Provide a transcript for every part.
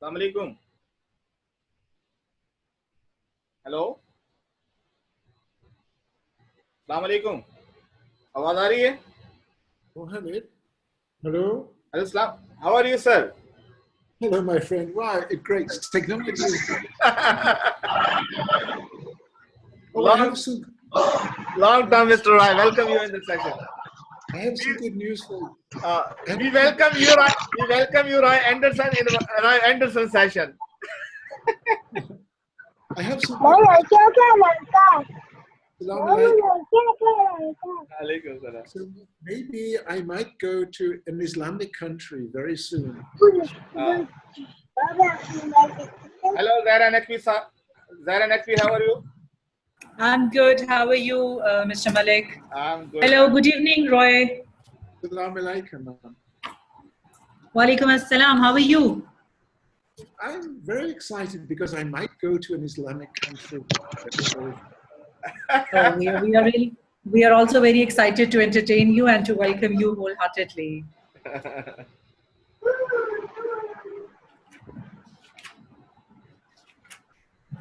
अस्सलाम वालेकुम। हेलो, अस्सलाम वालेकुम। आवाज आ रही है? Mohammed, hello. हेलो सलाम। How are you sir? Hello, my friend. Wow, it great technology. Oh, I have some. Long time, Mr. Rai. Welcome you in the session. I have some good news for you. We welcome you, Rai. We welcome you, Rai Andersen, in Rai Andersen session. I have some. So maybe I might go to an Islamic country very soon. Hello, Zahra Nakvi. Zahra Nakvi, how are you? I'm good. How are you, Mr. Malik? I'm good. Hello, good evening, Roy. Assalamu alaikum. Walaikum assalam. How are you? I'm very excited because I might go to an Islamic country. We are also very excited to entertain you and to welcome you wholeheartedly.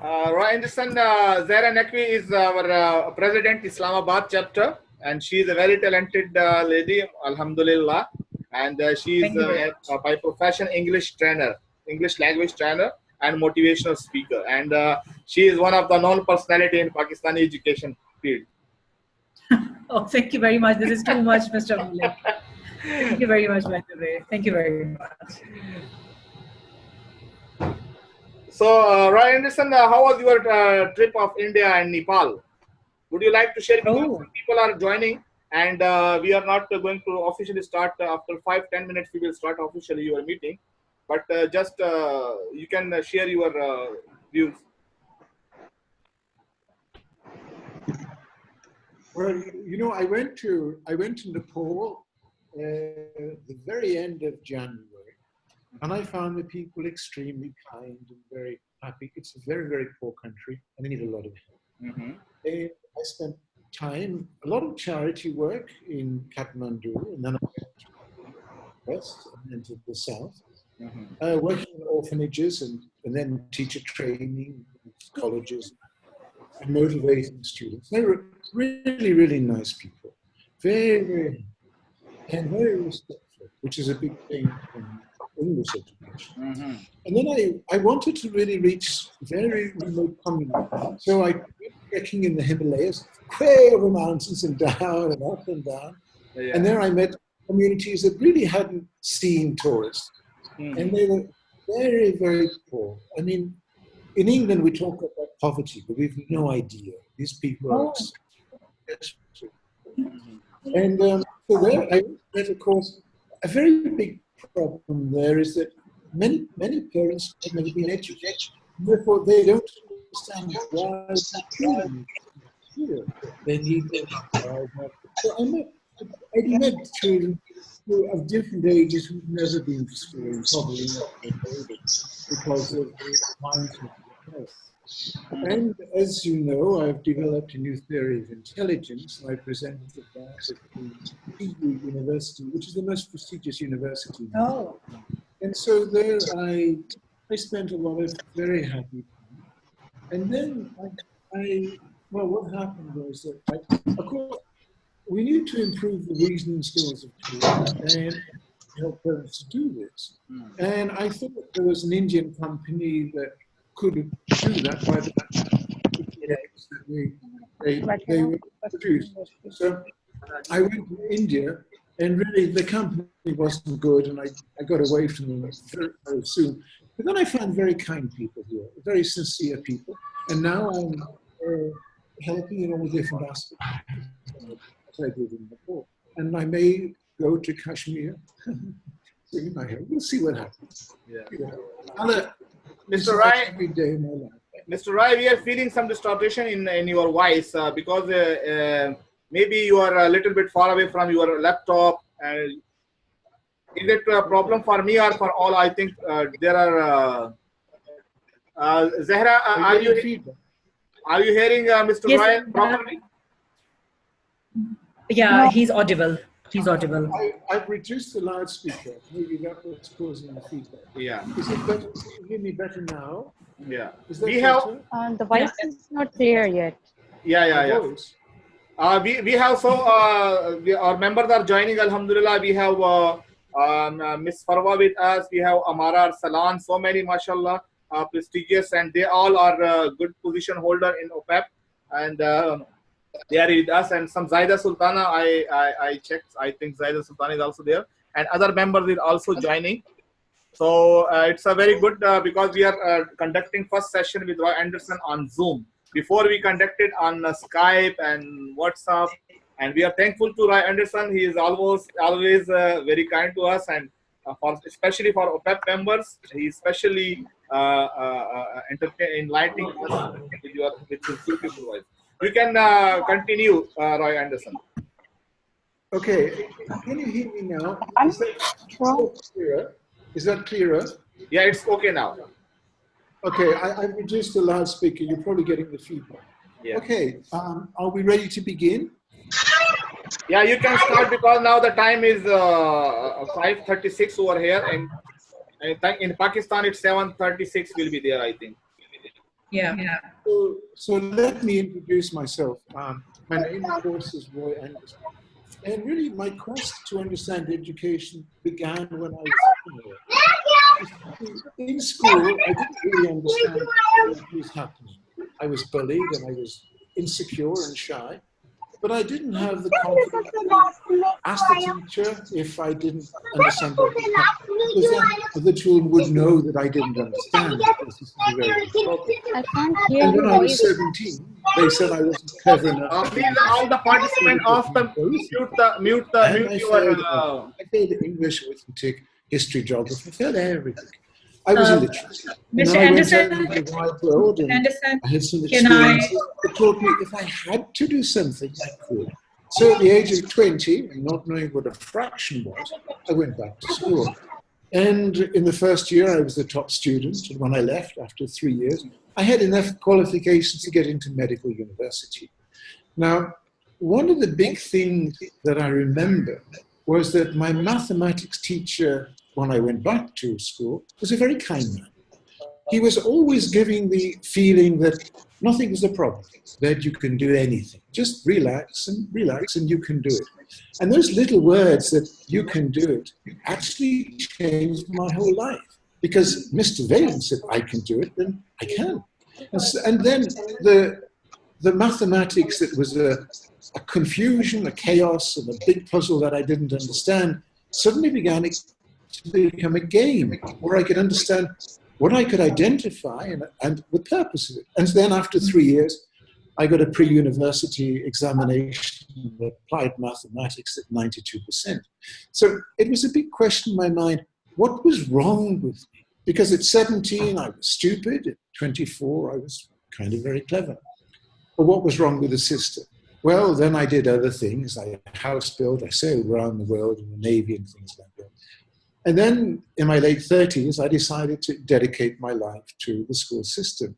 Roy Andersen, Zahra Nakvi is our president, Islamabad chapter, and she is a very talented lady, alhamdulillah. And she is by profession English trainer, English language trainer, and motivational speaker. And she is one of the known personality in Pakistani education field. Oh, thank you very much. This is too much, Mr. Malik. Thank you very much, by the way. Thank you very much. So, Roy Andersen, how was your trip of India and Nepal? Would you like to share? Because some people are joining, and we are not going to officially start after 5-10 minutes. We will start officially your meeting, but just you can share your views. Well, you know, I went to Nepal the very end of January, and I found the people extremely kind and very happy. It's a very, very poor country, and they need a lot of help. I spent time, a lot of charity work in Kathmandu, and then I went to the west and then to the south, working in orphanages and then teacher training, colleges, and motivating students. They were really, really nice people, very, very, and very respectful, which is a big thing in English education. And then I wanted to really reach very remote communities. So I went trekking in the Himalayas, way over mountains and down and up and down. Yeah. And there I met communities that really hadn't seen tourists. And they were very, very poor. I mean, in England, we talk about poverty, but we have no idea. These people are desperate. And so there, I met, of course, a very big problem there is that many parents have never been educated. Therefore, they don't understand why the children here. They need them. So I met children who of different ages who've never been to school and probably not been able because of the mindset of health. And as you know, I've developed a new theory of intelligence. I presented that at the TU University, which is the most prestigious university. And so there I spent a lot of very happy time. And then well, what happened was that, of course, we need to improve the reasoning skills of children and help parents to do this. And I thought there was an Indian company that could do that by the eggs that they would produce. So I went to India, and really the company wasn't good, and I got away from them very, very soon. But then I found very kind people here, very sincere people, and now I'm helping in all different aspects, as I did in Nepal. And I may go to Kashmir soon, I hope. We'll see what happens. Mr. Rai, Mr. Rai, we are feeling some distortion in your voice because maybe you are a little bit far away from your laptop. Is it a problem for me or for all? I think there are. Zahra, are you hearing Mr. Rai properly? Yeah, he's audible. He's audible. I've reduced the loudspeaker. Maybe that was causing the feedback. Yeah. Is it better? Can you hear me better now? Yeah. Is that We have. better? The voice is not clear yet. Yeah. My Yeah. voice? We have our members are joining. Alhamdulillah, we have Miss Farwa with us. We have Amara Arsalan. So many, mashallah, prestigious, and they all are good position holder in Opep, and they are with us. And some Zaida Sultana, I checked. I think Zaida Sultana is also there, and other members are also joining. So it's a very good because we are conducting first session with Roy Andersen on Zoom. Before we conducted on Skype and WhatsApp, and we are thankful to Roy Andersen. He is always very kind to us, and especially for OPEP members, he especially enlightening us with his beautiful voice. You can continue, Roy Andersen. Okay, can you hear me now? Is that clearer? Is that clearer? Yeah, it's okay now. Okay, I've reduced the loudspeaker. You're probably getting the feedback. Yeah. Okay, are we ready to begin? Yeah, you can start because now the time is 5:36 over here, and I think in Pakistan it's 7:36 will be there, I think. Yeah. So let me introduce myself. My name, of course, is Roy Andersen. And really, my quest to understand education began when I was in school. I didn't really understand what was happening. I was bullied and I was insecure and shy, but I didn't have the confidence to ask the teacher if I didn't understand what was happening, because then the children would know that I didn't understand. Because this is a very big problem. I can't hear And you. when I was 17, they said I wasn't clever enough. Please, all the participants off the mute I failed English, arithmetic, history, geography. I failed everything. I was illiterate. Mr. And I went Andersen, out into the wide world and Andersen, I had some can I? experiences that taught me if I had to do something, I could. So at the age of 20, and not knowing what a fraction was, I went back to school. And in the first year, I was the top student. And when I left after 3 years, I had enough qualifications to get into medical university. Now, one of the big things that I remember was that my mathematics teacher, when I went back to school, was a very kind man. He was always giving the feeling that nothing was a problem, that you can do anything. Just relax and you can do it. And those little words that you can do it actually changed my whole life. Because Mr. Valen said, I can do it, then I can. And then the mathematics that was a confusion, a chaos, and a big puzzle that I didn't understand suddenly began to become a game where I could understand what I could identify and the purpose of it. And then after 3 years, I got a pre-university examination in applied mathematics at 92%. So it was a big question in my mind, what was wrong with me? Because at 17, I was stupid. At 24, I was kind of very clever. But what was wrong with the system? Well, then I did other things. I house built, I sailed around the world in the Navy and things like that. And then in my late 30s, I decided to dedicate my life to the school system.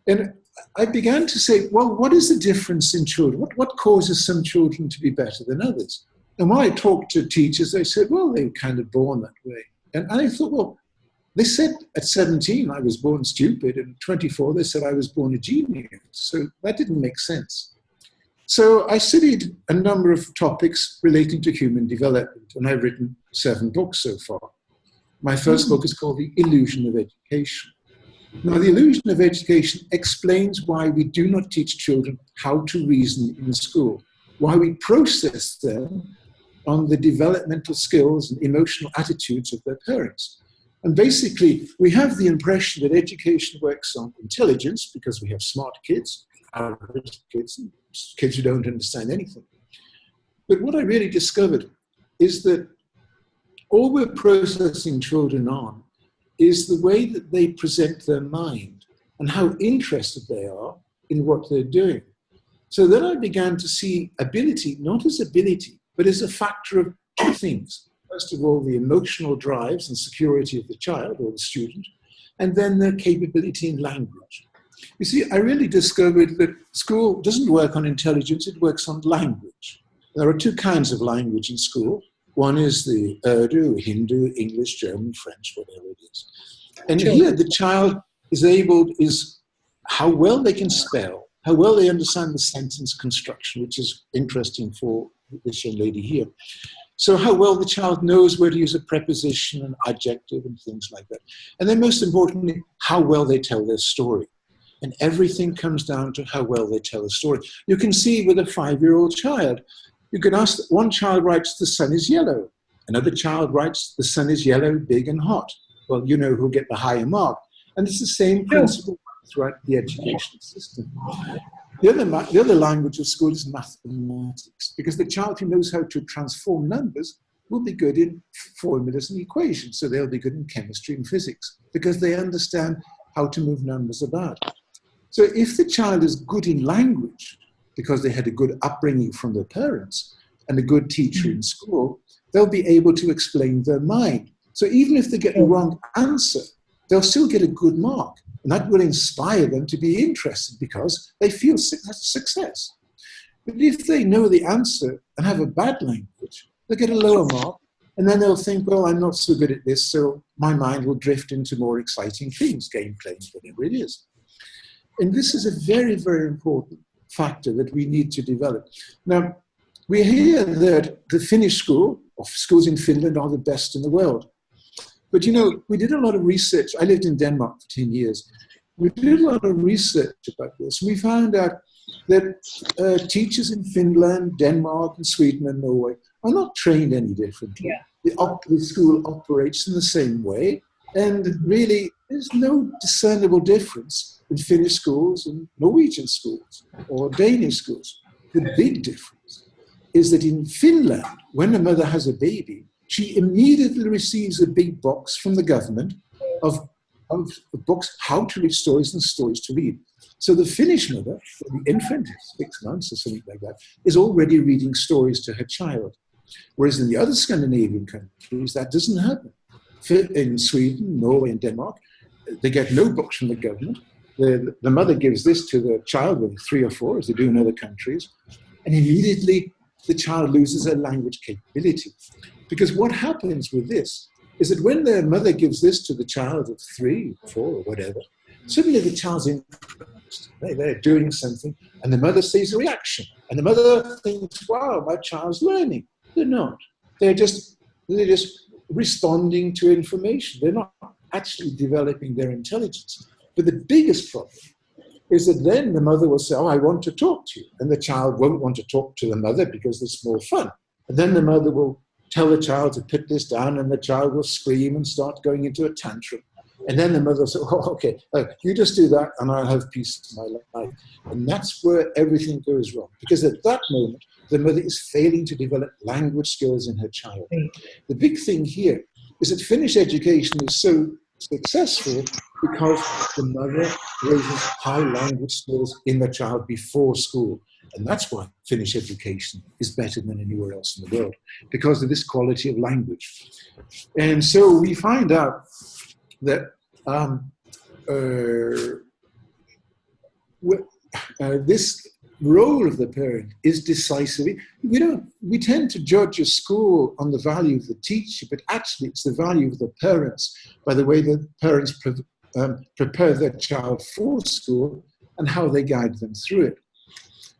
And I began to say, well, what is the difference in children? What causes some children to be better than others? And when I talked to teachers, they said, well, they were kind of born that way. And I thought, well, they said at 17 I was born stupid, and 24 they said I was born a genius. So that didn't make sense. So I studied a number of topics relating to human development, and I've written 7 books so far. My first book is called The Illusion of Education. Now, The Illusion of Education explains why we do not teach children how to reason in school, why we process them on the developmental skills and emotional attitudes of their parents. And basically, we have the impression that education works on intelligence because we have smart kids, average kids, and kids who don't understand anything. But what I really discovered is that all we're processing children on is the way that they present their mind and how interested they are in what they're doing. So then I began to see ability, not as ability, but as a factor of 2 things. First of all, the emotional drives and security of the child or the student, and then their capability in language. You see, I really discovered that school doesn't work on intelligence, it works on language. there are two kinds of language in school. One is the Urdu, Hindu, English, German, French, whatever it is. And here the child is how well they can spell, how well they understand the sentence construction, which is interesting for this young lady here. So how well the child knows where to use a preposition and adjective and things like that. And then most importantly, how well they tell their story. And everything comes down to how well they tell a story. You can see with a 5-year-old child, you can ask, one child writes, the sun is yellow. Another child writes, the sun is yellow, big and hot. Well, you know who'll get the higher mark. And it's the same principle throughout the education system. The other language of school is mathematics, because the child who knows how to transform numbers will be good in formulas and equations. So they'll be good in chemistry and physics, because they understand how to move numbers about. So if the child is good in language, because they had a good upbringing from their parents and a good teacher in school, they'll be able to explain their mind. So even if they get the wrong answer, they'll still get a good mark. And that will inspire them to be interested because they feel success. But if they know the answer and have a bad language, they'll get a lower mark. And then they'll think, well, I'm not so good at this, so my mind will drift into more exciting things, game playing, whatever it is. And this is a very, very important factor that we need to develop. Now, we hear that the Finnish school, or schools in Finland, are the best in the world. But, you know, we did a lot of research. I lived in Denmark for 10 years. We did a lot of research about this. We found out that teachers in Finland, Denmark, and Sweden and Norway are not trained any differently. Yeah. The school operates in the same way. And really, there's no discernible difference in Finnish schools and Norwegian schools or Danish schools. The big difference is that in Finland, when a mother has a baby, she immediately receives a big box from the government of books, how to read stories and stories to read. So the Finnish mother, the infant, 6 months or something like that, is already reading stories to her child. Whereas in the other Scandinavian countries, that doesn't happen. In Sweden, Norway, and Denmark, they get no books from the government. The mother gives this to the child when 3 or 4, as they do in other countries, and immediately the child loses her language capability. Because what happens with this is that when the mother gives this to the child of 3, 4, or whatever, suddenly the child's interested. They're doing something, and the mother sees a reaction. And the mother thinks, wow, my child's learning. They're not. They're just responding to information. They're not actually developing their intelligence. But the biggest problem is that then the mother will say, oh, I want to talk to you. And the child won't want to talk to the mother because it's more fun. And then the mother will tell the child to put this down, and the child will scream and start going into a tantrum. And then the mother will say, oh, okay, you just do that and I'll have peace in my life. And that's where everything goes wrong. Because at that moment, the mother is failing to develop language skills in her child. The big thing here is that Finnish education is so successful because the mother raises high language skills in the child before school. And that's why Finnish education is better than anywhere else in the world, because of this quality of language. And so we find out that this role of the parent is decisive. We tend to judge a school on the value of the teacher, but actually it's the value of the parents, by the way the parents prepare their child for school and how they guide them through it.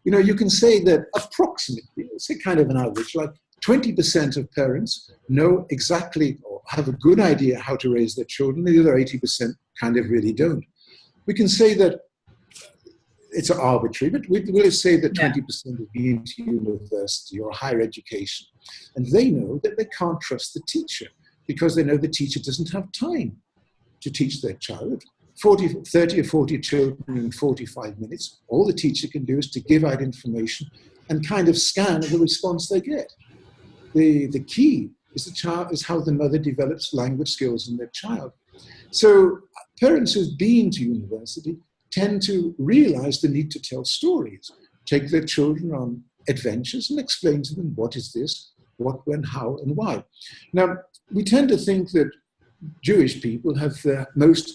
You know, you can say that approximately, say kind of an average, like 20% of parents know exactly or have a good idea how to raise their children. The other 80% kind of really don't. We can say that it's arbitrary, but we'll say that 20% have been to university or higher education. And they know that they can't trust the teacher because they know the teacher doesn't have time to teach their child. 30 or 40 children in 45 minutes. All the teacher can do is to give out information and kind of scan the response they get. The key is how the mother develops language skills in their child. So parents who've been to university tend to realize the need to tell stories, take their children on adventures and explain to them what is this, what, when, how, and why. Now, we tend to think that Jewish people are the most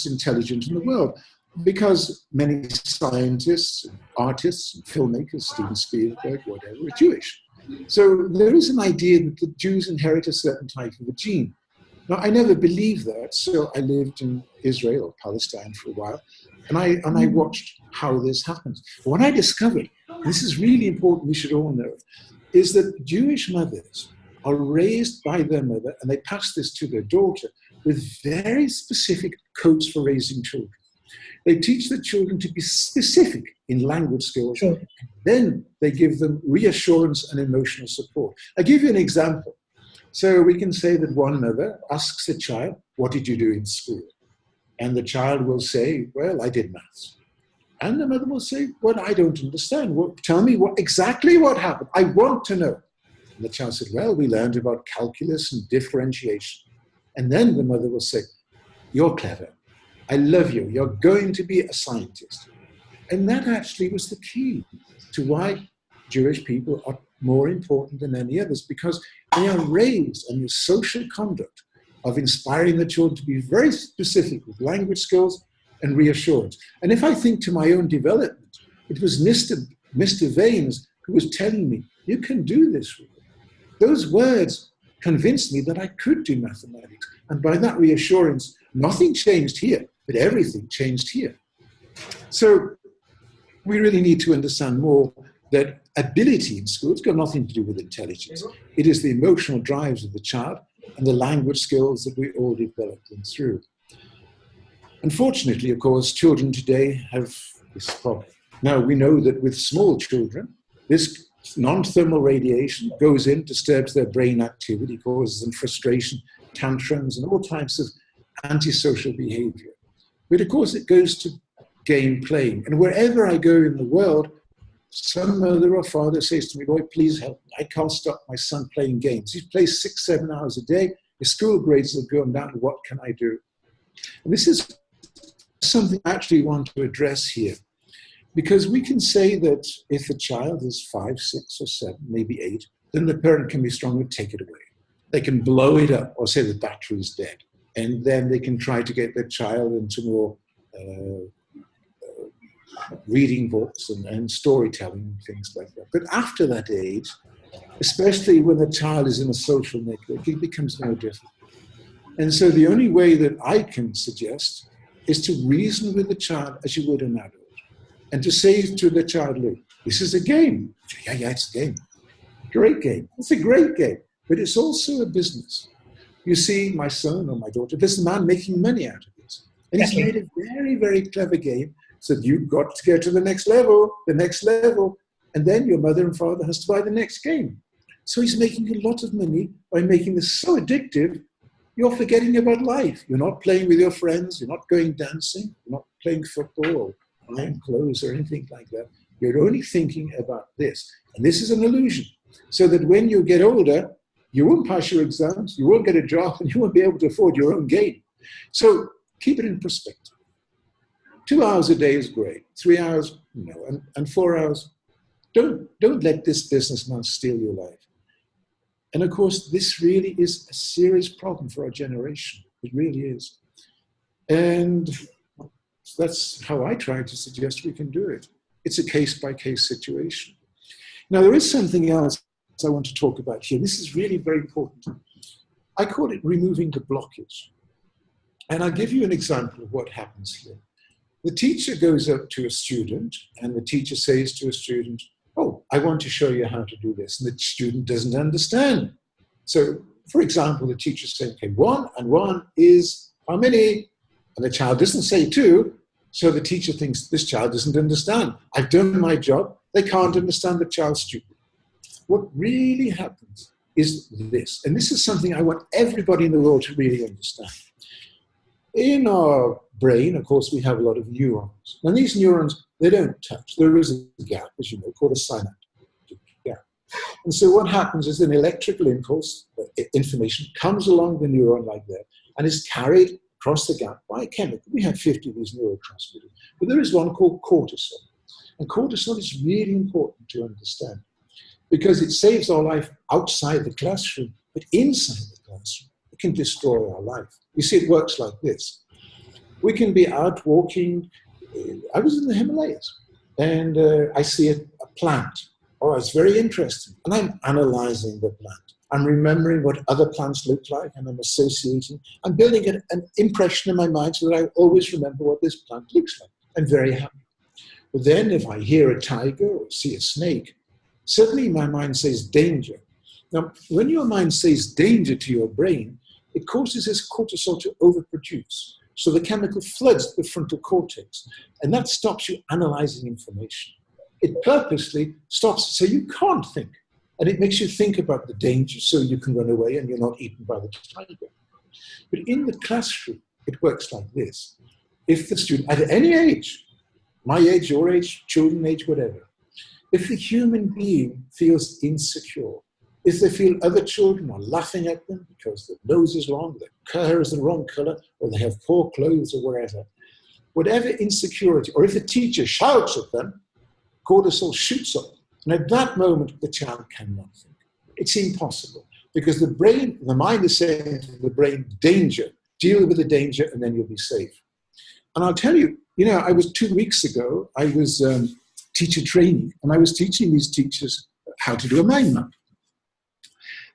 intelligent in the world. because many scientists, artists, filmmakers, Steven Spielberg, whatever, are Jewish. So there is an idea that the Jews inherit a certain type of a gene. Now, I never believed that, so I lived in Israel or Palestine for a while, and I watched how this happens. But what I discovered, this is really important, we should all know, is that Jewish mothers are raised by their mother, and they pass this to their daughter, with very specific codes for raising children. They teach the children to be specific in language skills. Sure. Then they give them reassurance and emotional support. I'll give you an example. So we can say that one mother asks a child, what did you do in school? And the child will say, well, I did maths. And the mother will say, well, I don't understand. Well, tell me exactly what happened. I want to know. And the child said, well, we learned about calculus and differentiation. And then the mother will say, you're clever. I love you. You're going to be a scientist. And that actually was the key to why Jewish people are more important than any others, because they are raised on your social conduct of inspiring the children to be very specific with language skills and reassurance. And if I think to my own development, it was Mr. Vaines who was telling me, you can do this. Those words convinced me that I could do mathematics. And by that reassurance, nothing changed here, but everything changed here. So we really need to understand more that ability in school has got nothing to do with intelligence. It is the emotional drives of the child and the language skills that we all develop them through. Unfortunately, of course, children today have this problem. Now, we know that with small children, this non-thermal radiation goes in, disturbs their brain activity, causes them frustration, tantrums, and all types of antisocial behavior. But of course, it goes to game playing. And wherever I go in the world, some mother or father says to me, boy, please help me. I can't stop my son playing games. He plays 6-7 hours a day. His school grades are going down. What can I do? And this is something I actually want to address here. Because we can say that if a child is 5, 6, or 7, maybe 8, then the parent can be strong and take it away. They can blow it up or say the battery is dead. And then they can try to get their child into more reading books and storytelling and things like that. But after that age, especially when the child is in a social network, it becomes more difficult. And so the only way that I can suggest is to reason with the child as you would an adult. And to say to the child, look, this is a game. Yeah, it's a game. Great game. It's a great game. But it's also a business. You see, my son or my daughter, there's a man making money out of this. And he's made a very, very clever game. So you've got to go to the next level, and then your mother and father has to buy the next game. So he's making a lot of money by making this so addictive, you're forgetting about life. You're not playing with your friends, you're not going dancing, you're not playing football or buying clothes or anything like that. You're only thinking about this. And this is an illusion. So that when you get older, you won't pass your exams, you won't get a job, and you won't be able to afford your own game. So keep it in perspective. 2 hours a day is great. 3 hours, no. And 4 hours, don't let this businessman steal your life. And of course, this really is a serious problem for our generation. It really is. And that's how I try to suggest we can do it. It's a case-by-case situation. Now, there is something else I want to talk about here. This is really very important. I call it removing the blockage. And I'll give you an example of what happens here. The teacher goes up to a student, and the teacher says to a student, oh, I want to show you how to do this. And the student doesn't understand. So, for example, the teacher says, okay, 1 and 1 is how many? And the child doesn't say 2. So the teacher thinks this child doesn't understand. I've done my job. They can't understand, the child's stupid. What really happens is this. And this is something I want everybody in the world to really understand. In our brain, of course, we have a lot of neurons. And these neurons, they don't touch. There is a gap, as you know, called a synaptic gap. And so what happens is an electrical impulse, information, comes along the neuron like that and is carried across the gap by a chemical. We have 50 of these neurotransmitters. But there is one called cortisol. And cortisol is really important to understand because it saves our life outside the classroom, but inside the classroom, it can destroy our life. You see, it works like this. We can be out walking I was in the Himalayas, and I see a plant. Oh, it's very interesting. And I'm analyzing the plant. I'm remembering what other plants look like, and I'm associating. I'm building an impression in my mind so that I always remember what this plant looks like. I'm very happy. But then if I hear a tiger or see a snake, suddenly my mind says danger. Now, when your mind says danger to your brain, it causes this cortisol to overproduce. So the chemical floods the frontal cortex, and that stops you analyzing information. It purposely stops, so you can't think. And it makes you think about the danger so you can run away and you're not eaten by the tiger. But in the classroom, it works like this. If the student, at any age, my age, your age, children age, whatever, if the human being feels insecure, if they feel other children are laughing at them because their nose is long, their hair is the wrong color, or they have poor clothes or whatever insecurity, or if the teacher shouts at them, cortisol shoots up. And at that moment, the child cannot think. It's impossible because the mind is saying to the brain, danger, deal with the danger and then you'll be safe. And I'll tell you, I was 2 weeks ago, I was teacher training, and I was teaching these teachers how to do a mind map.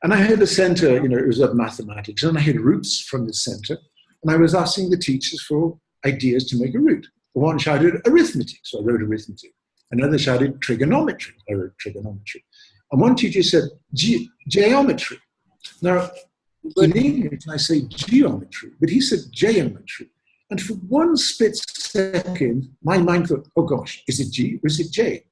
And I had a center, it was of mathematics, and I had roots from the center, and I was asking the teachers for ideas to make a root. One shouted arithmetic, so I wrote arithmetic. Another shouted trigonometry, I wrote trigonometry. And one teacher said geometry. Now, in English, I say geometry, but he said geometry. And for one split second, my mind thought, oh gosh, is it G or is it J?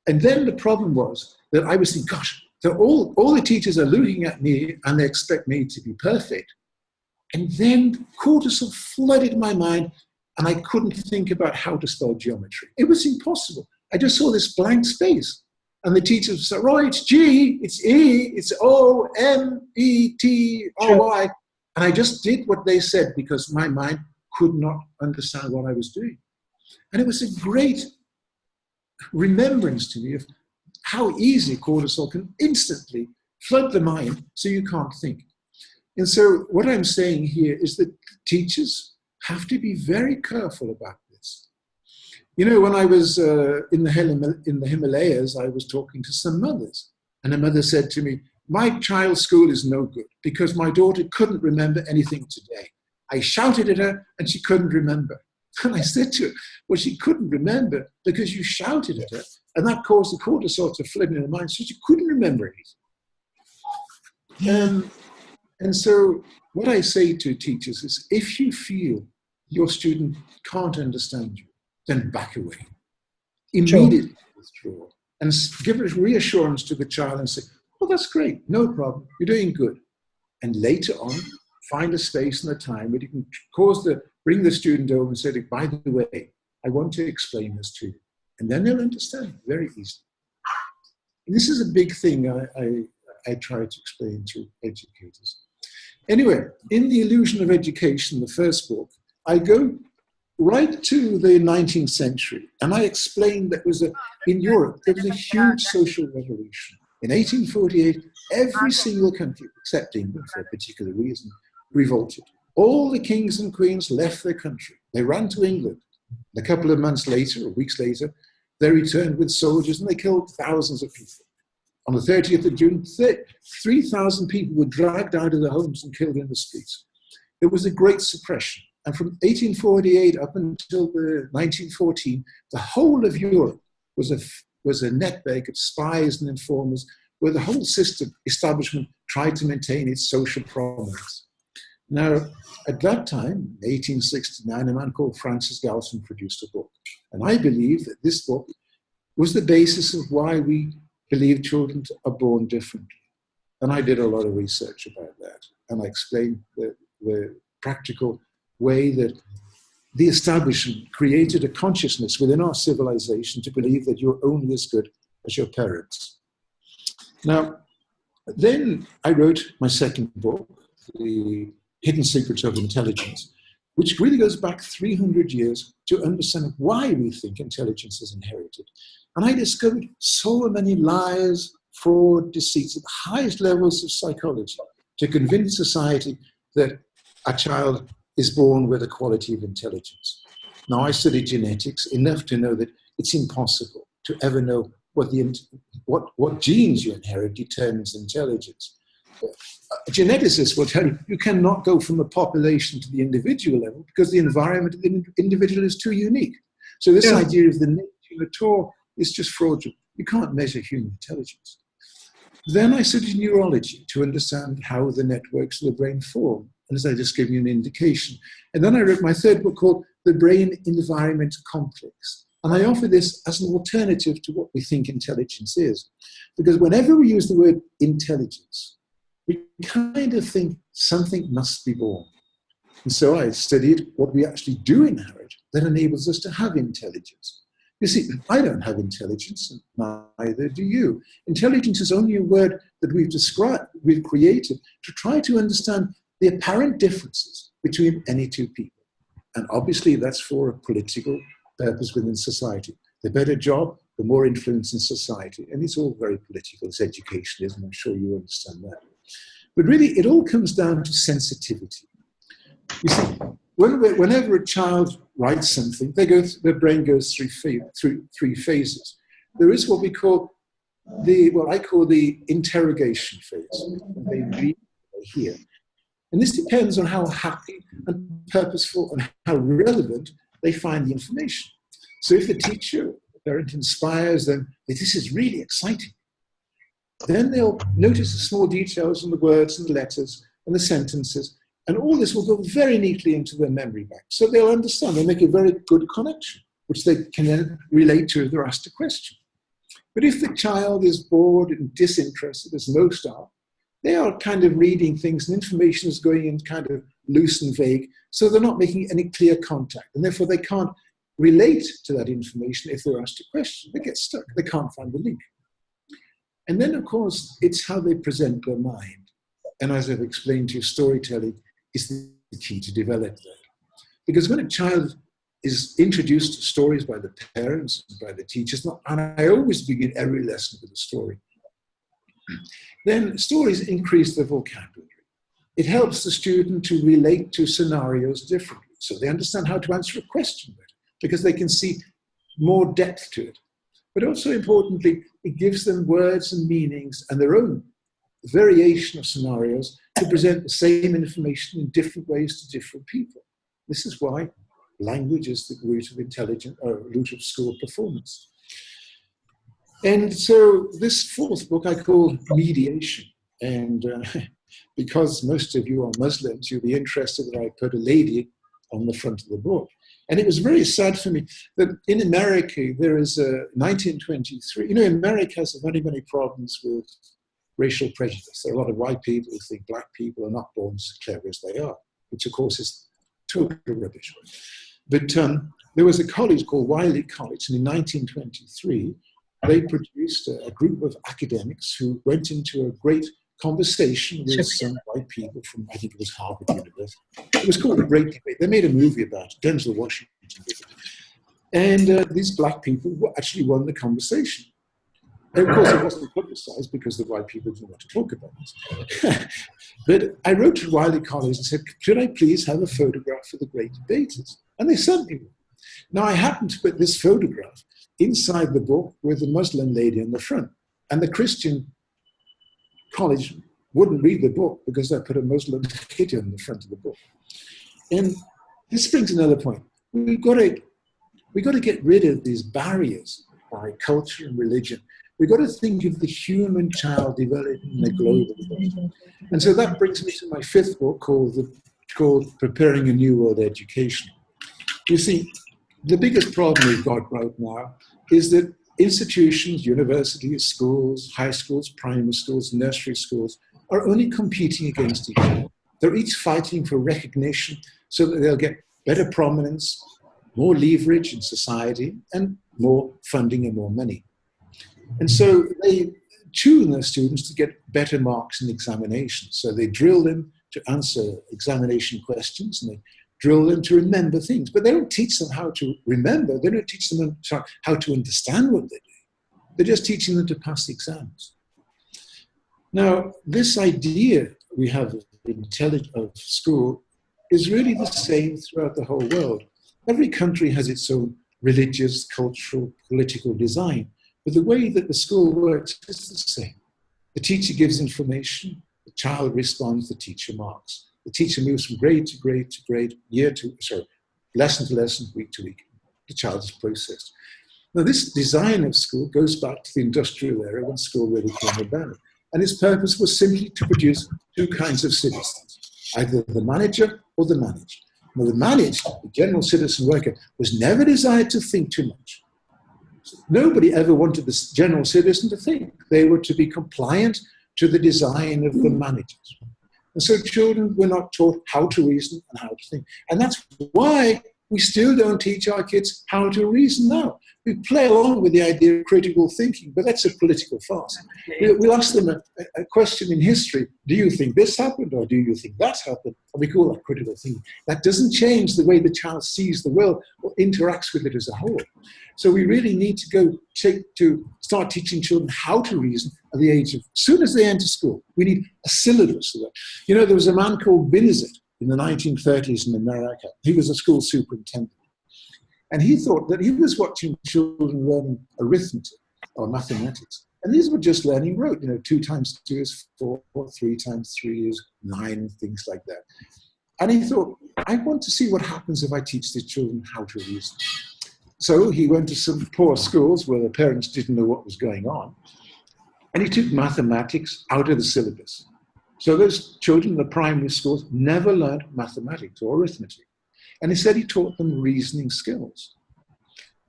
And then the problem was that I was thinking, gosh, all the teachers are looking at me and they expect me to be perfect. And then cortisol flooded my mind and I couldn't think about how to spell geometry. It was impossible. I just saw this blank space. And the teachers said, oh, it's G, it's E, it's O, M, E, T, O, Y. And I just did what they said because my mind could not understand what I was doing. And it was a great remembrance to me of how easy cortisol can instantly flood the mind so you can't think. And so what I'm saying here is that teachers have to be very careful about this. When I was in the Himalayas, I was talking to some mothers, and a mother said to me, my child's school is no good because my daughter couldn't remember anything today. I shouted at her and she couldn't remember. And I said to her, well, she couldn't remember because you shouted at her and that caused the cortisol to flood in her mind, so she couldn't remember anything. And so what I say to teachers is, if you feel your student can't understand you, then back away. Immediately withdraw and give a reassurance to the child and say, oh, that's great, no problem, you're doing good. And later on, find a space and a time where you can bring the student over and say, by the way, I want to explain this to you. And then they'll understand very easily. And this is a big thing I try to explain to educators. Anyway, in The Illusion of Education, the first book, I go right to the 19th century, and I explain that in Europe, there was a huge social revolution. In 1848, every single country, except England for a particular reason, revolted. All the kings and queens left their country. They ran to England. A couple of months later, or weeks later, they returned with soldiers and they killed thousands of people. On the 30th of June, 3,000 people were dragged out of their homes and killed in the streets. It was a great suppression. And from 1848 up until 1914, the whole of Europe was a netbag of spies and informers where the whole establishment tried to maintain its social prominence. Now, at that time, in 1869, a man called Francis Galton produced a book. And I believe that this book was the basis of why we believe children are born differently. And I did a lot of research about that. And I explained the practical way that the establishment created a consciousness within our civilization to believe that you're only as good as your parents. Now, then I wrote my second book, The Hidden Secrets of Intelligence, which really goes back 300 years to understand why we think intelligence is inherited. And I discovered so many lies, fraud, deceits at the highest levels of psychology to convince society that a child is born with a quality of intelligence. Now, I study genetics enough to know that it's impossible to ever know what genes you inherit determines intelligence. A geneticist will tell you you cannot go from the population to the individual level because the environment of the individual is too unique. So this idea of the nature at all is just fraudulent. You can't measure human intelligence. Then I studied neurology to understand how the networks of the brain form. And as I just gave you an indication. And then I wrote my third book called The Brain Environment Complex. And I offer this as an alternative to what we think intelligence is. Because whenever we use the word intelligence, we kind of think something must be born. And so I studied what we actually do inherit that enables us to have intelligence. You see, I don't have intelligence, and neither do you. Intelligence is only a word that we've created to try to understand the apparent differences between any two people. And obviously that's for a political purpose within society. The better job, the more influence in society. And it's all very political, it's educationism, I'm sure you understand that. But really, it all comes down to sensitivity. You see, whenever a child writes something, their brain goes through three phases. There is what we call I call the interrogation phase. They read, they hear. And this depends on how happy and purposeful and how relevant they find the information. So if the teacher, the parent inspires them that this is really exciting, then they'll notice the small details in the words and the letters and the sentences, and all this will go very neatly into their memory bank. So they'll understand, they'll make a very good connection, which they can then relate to if they're asked a question. But if the child is bored and disinterested, as most are, they are kind of reading things and information is going in kind of loose and vague, so they're not making any clear contact, and therefore they can't relate to that information if they're asked a question. They get stuck, they can't find the link. And then, of course, it's how they present their mind. And as I've explained to you, storytelling is the key to develop that. Because when a child is introduced to stories by the parents and by the teachers, and I always begin every lesson with a story, then stories increase their vocabulary. It helps the student to relate to scenarios differently. So they understand how to answer a question better, because they can see more depth to it. But also importantly, it gives them words and meanings and their own variation of scenarios to present the same information in different ways to different people. This is why language is the root of root of school performance. And so this fourth book I call Mediation. And because most of you are Muslims, you'll be interested that I put a lady on the front of the book. And it was very sad for me that in America, there is a 1923, America has many, many problems with racial prejudice. There are a lot of white people who think black people are not born as clever as they are, which of course is total rubbish. But there was a college called Wiley College, and in 1923, they produced a group of academics who went into a great conversation with some white people from, I think it was Harvard University. It was called The Great Debate. They made a movie about it, Denzel Washington did it. And these black people actually won the conversation. And of course, it wasn't publicized because the white people didn't want to talk about it. But I wrote to Wiley College and said, could I please have a photograph for the great debaters? And they sent me one. Now, I happened to put this photograph inside the book with a Muslim lady in the front. And the Christian college wouldn't read the book because I put a Muslim lady on the front of the book. And this brings another point. We've got to get rid of these barriers by culture and religion. We've got to think of the human child developing in a global world. And so that brings me to my fifth book called Preparing a New World Education. You see, the biggest problem we've got right now is that institutions, universities, schools, high schools, primary schools, nursery schools are only competing against each other. They're each fighting for recognition so that they'll get better prominence, more leverage in society, and more funding and more money. And so they tune their students to get better marks in examinations. So they drill them to answer examination questions, and they drill them to remember things. But they don't teach them how to remember. They don't teach them how to understand what they do. They're just teaching them to pass the exams. Now, this idea we have of school is really the same throughout the whole world. Every country has its own religious, cultural, political design, but the way that the school works is the same. The teacher gives information, the child responds, the teacher marks. The teacher moves from grade to grade to grade, lesson to lesson, week to week. The child is processed. Now, this design of school goes back to the industrial era when school really came about. And its purpose was simply to produce two kinds of citizens, either the manager or the managed. Now, the managed, the general citizen worker, was never desired to think too much. Nobody ever wanted the general citizen to think. They were to be compliant to the design of the managers. And so children were not taught how to reason and how to think. And that's why we still don't teach our kids how to reason now. We play along with the idea of critical thinking, but that's a political farce. We'll ask them a question in history. Do you think this happened or do you think that's happened? And we call that critical thinking. That doesn't change the way the child sees the world or interacts with it as a whole. So we really need to start teaching children how to reason at the age of, as soon as they enter school. We need a syllabus of that. You know, there was a man called Binizet in the 1930s in America. He was a school superintendent. And he thought that he was watching children learning arithmetic or mathematics. And these were just learning rote, 2 times 2 is 4, 3 times 3 is 9, things like that. And he thought, I want to see what happens if I teach these children how to reason. So he went to some poor schools where the parents didn't know what was going on. And he took mathematics out of the syllabus. So those children in the primary schools never learned mathematics or arithmetic. And instead he taught them reasoning skills.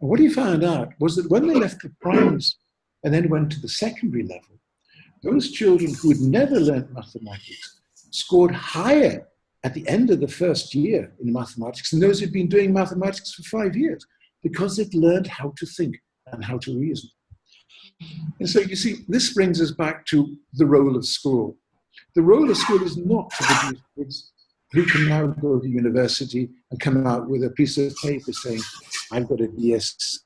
And what he found out was that when they left the primaries and then went to the secondary level, those children who had never learned mathematics scored higher at the end of the first year in mathematics than those who'd been doing mathematics for 5 years, because they'd learned how to think and how to reason. And so you see, this brings us back to the role of school. The role of school is not to produce kids who can now go to university and come out with a piece of paper saying, I've got a BSc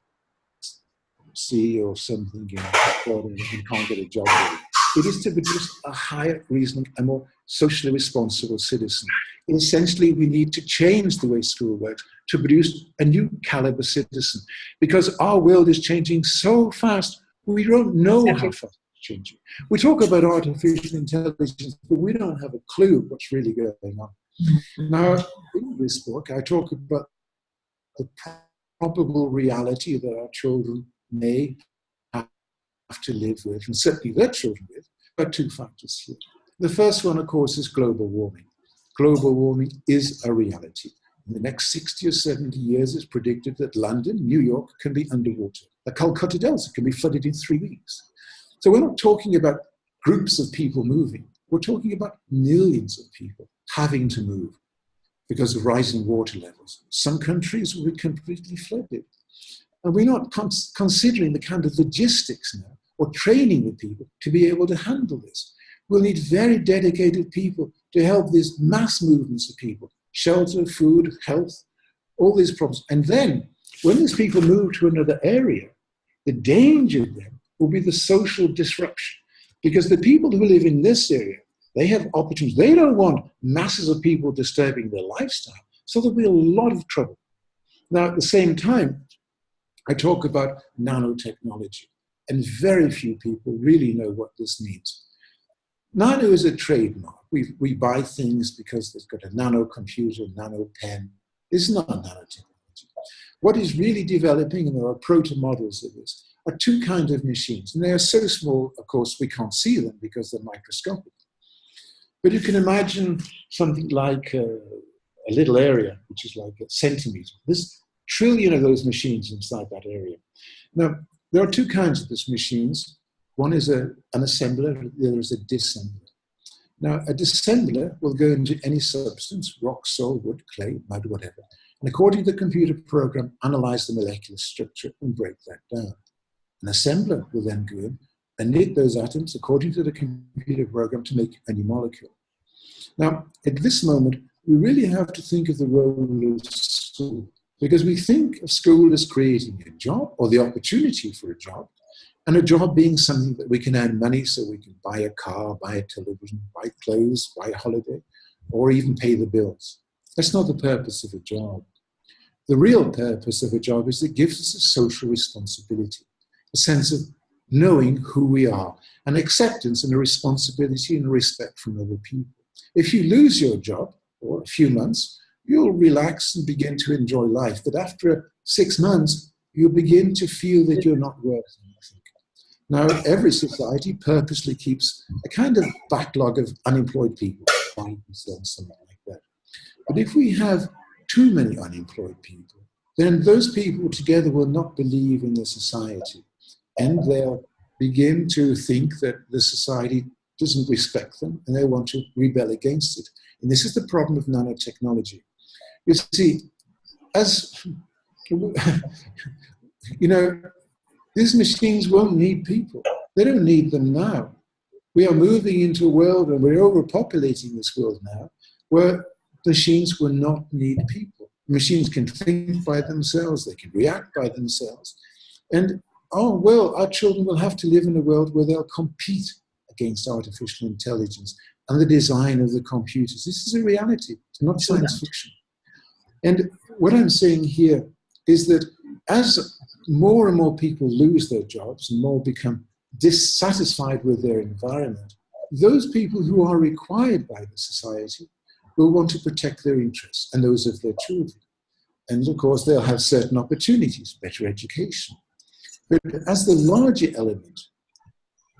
or something, and can't get a job with it. It is to produce a higher reasoning, a more socially responsible citizen. And essentially, we need to change the way school works to produce a new caliber citizen, because our world is changing so fast, we don't know how fast it's changing. We talk about artificial intelligence, but we don't have a clue what's really going on. Now, in this book, I talk about the probable reality that our children may have to live with, and certainly their children with, are 2 factors here. The first one, of course, is global warming. Global warming is a reality. In the next 60 or 70 years, it's predicted that London, New York can be underwater. The Calcutta Delta can be flooded in 3 weeks. So we're not talking about groups of people moving. We're talking about millions of people having to move because of rising water levels. Some countries will be completely flooded. And we're not considering the kind of logistics now or training the people to be able to handle this. We'll need very dedicated people to help these mass movements of people, shelter, food, health, all these problems. And then when these people move to another area, the danger then will be the social disruption, because the people who live in this area, they have opportunities. They don't want masses of people disturbing their lifestyle. So there'll be a lot of trouble. Now, at the same time, I talk about nanotechnology, and very few people really know what this means. Nano is a trademark. We buy things because they've got a nano computer, nano pen. It's not nanotechnology. What is really developing, and there are proto-models of this, are 2 kinds of machines. And they are so small, of course, we can't see them because they're microscopic. But you can imagine something like a little area, which is like a centimeter. There's trillion of those machines inside that area. Now, there are 2 kinds of these machines. One is an assembler, the other is a dissembler. Now, a dissembler will go into any substance, rock, soil, wood, clay, mud, whatever, and according to the computer program, analyze the molecular structure and break that down. An assembler will then go in and knit those atoms according to the computer program to make a new molecule. Now, at this moment, we really have to think of the role of school, because we think of school as creating a job or the opportunity for a job, and a job being something that we can earn money so we can buy a car, buy a television, buy clothes, buy a holiday, or even pay the bills. That's not the purpose of a job. The real purpose of a job is it gives us a social responsibility, a sense of knowing who we are, and acceptance and a responsibility and respect from other people. If you lose your job, or a few months, you'll relax and begin to enjoy life. But after 6 months, you'll begin to feel that you're not worth anything. Now, every society purposely keeps a kind of backlog of unemployed people, 5%, something like that. But if we have too many unemployed people, then those people together will not believe in the society. And they'll begin to think that the society doesn't respect them, and they want to rebel against it. And this is the problem of nanotechnology. You see, as you know, these machines won't need people. They don't need them now. We are moving into a world, and we're overpopulating this world now, where machines will not need people. Machines can think by themselves, they can react by themselves. And oh, well, our children will have to live in a world where they'll compete against artificial intelligence and the design of the computers. This is a reality. It's not science fiction. And what I'm saying here is that as more and more people lose their jobs and more become dissatisfied with their environment, those people who are required by the society will want to protect their interests and those of their children. And of course, they'll have certain opportunities, better education. But as the larger element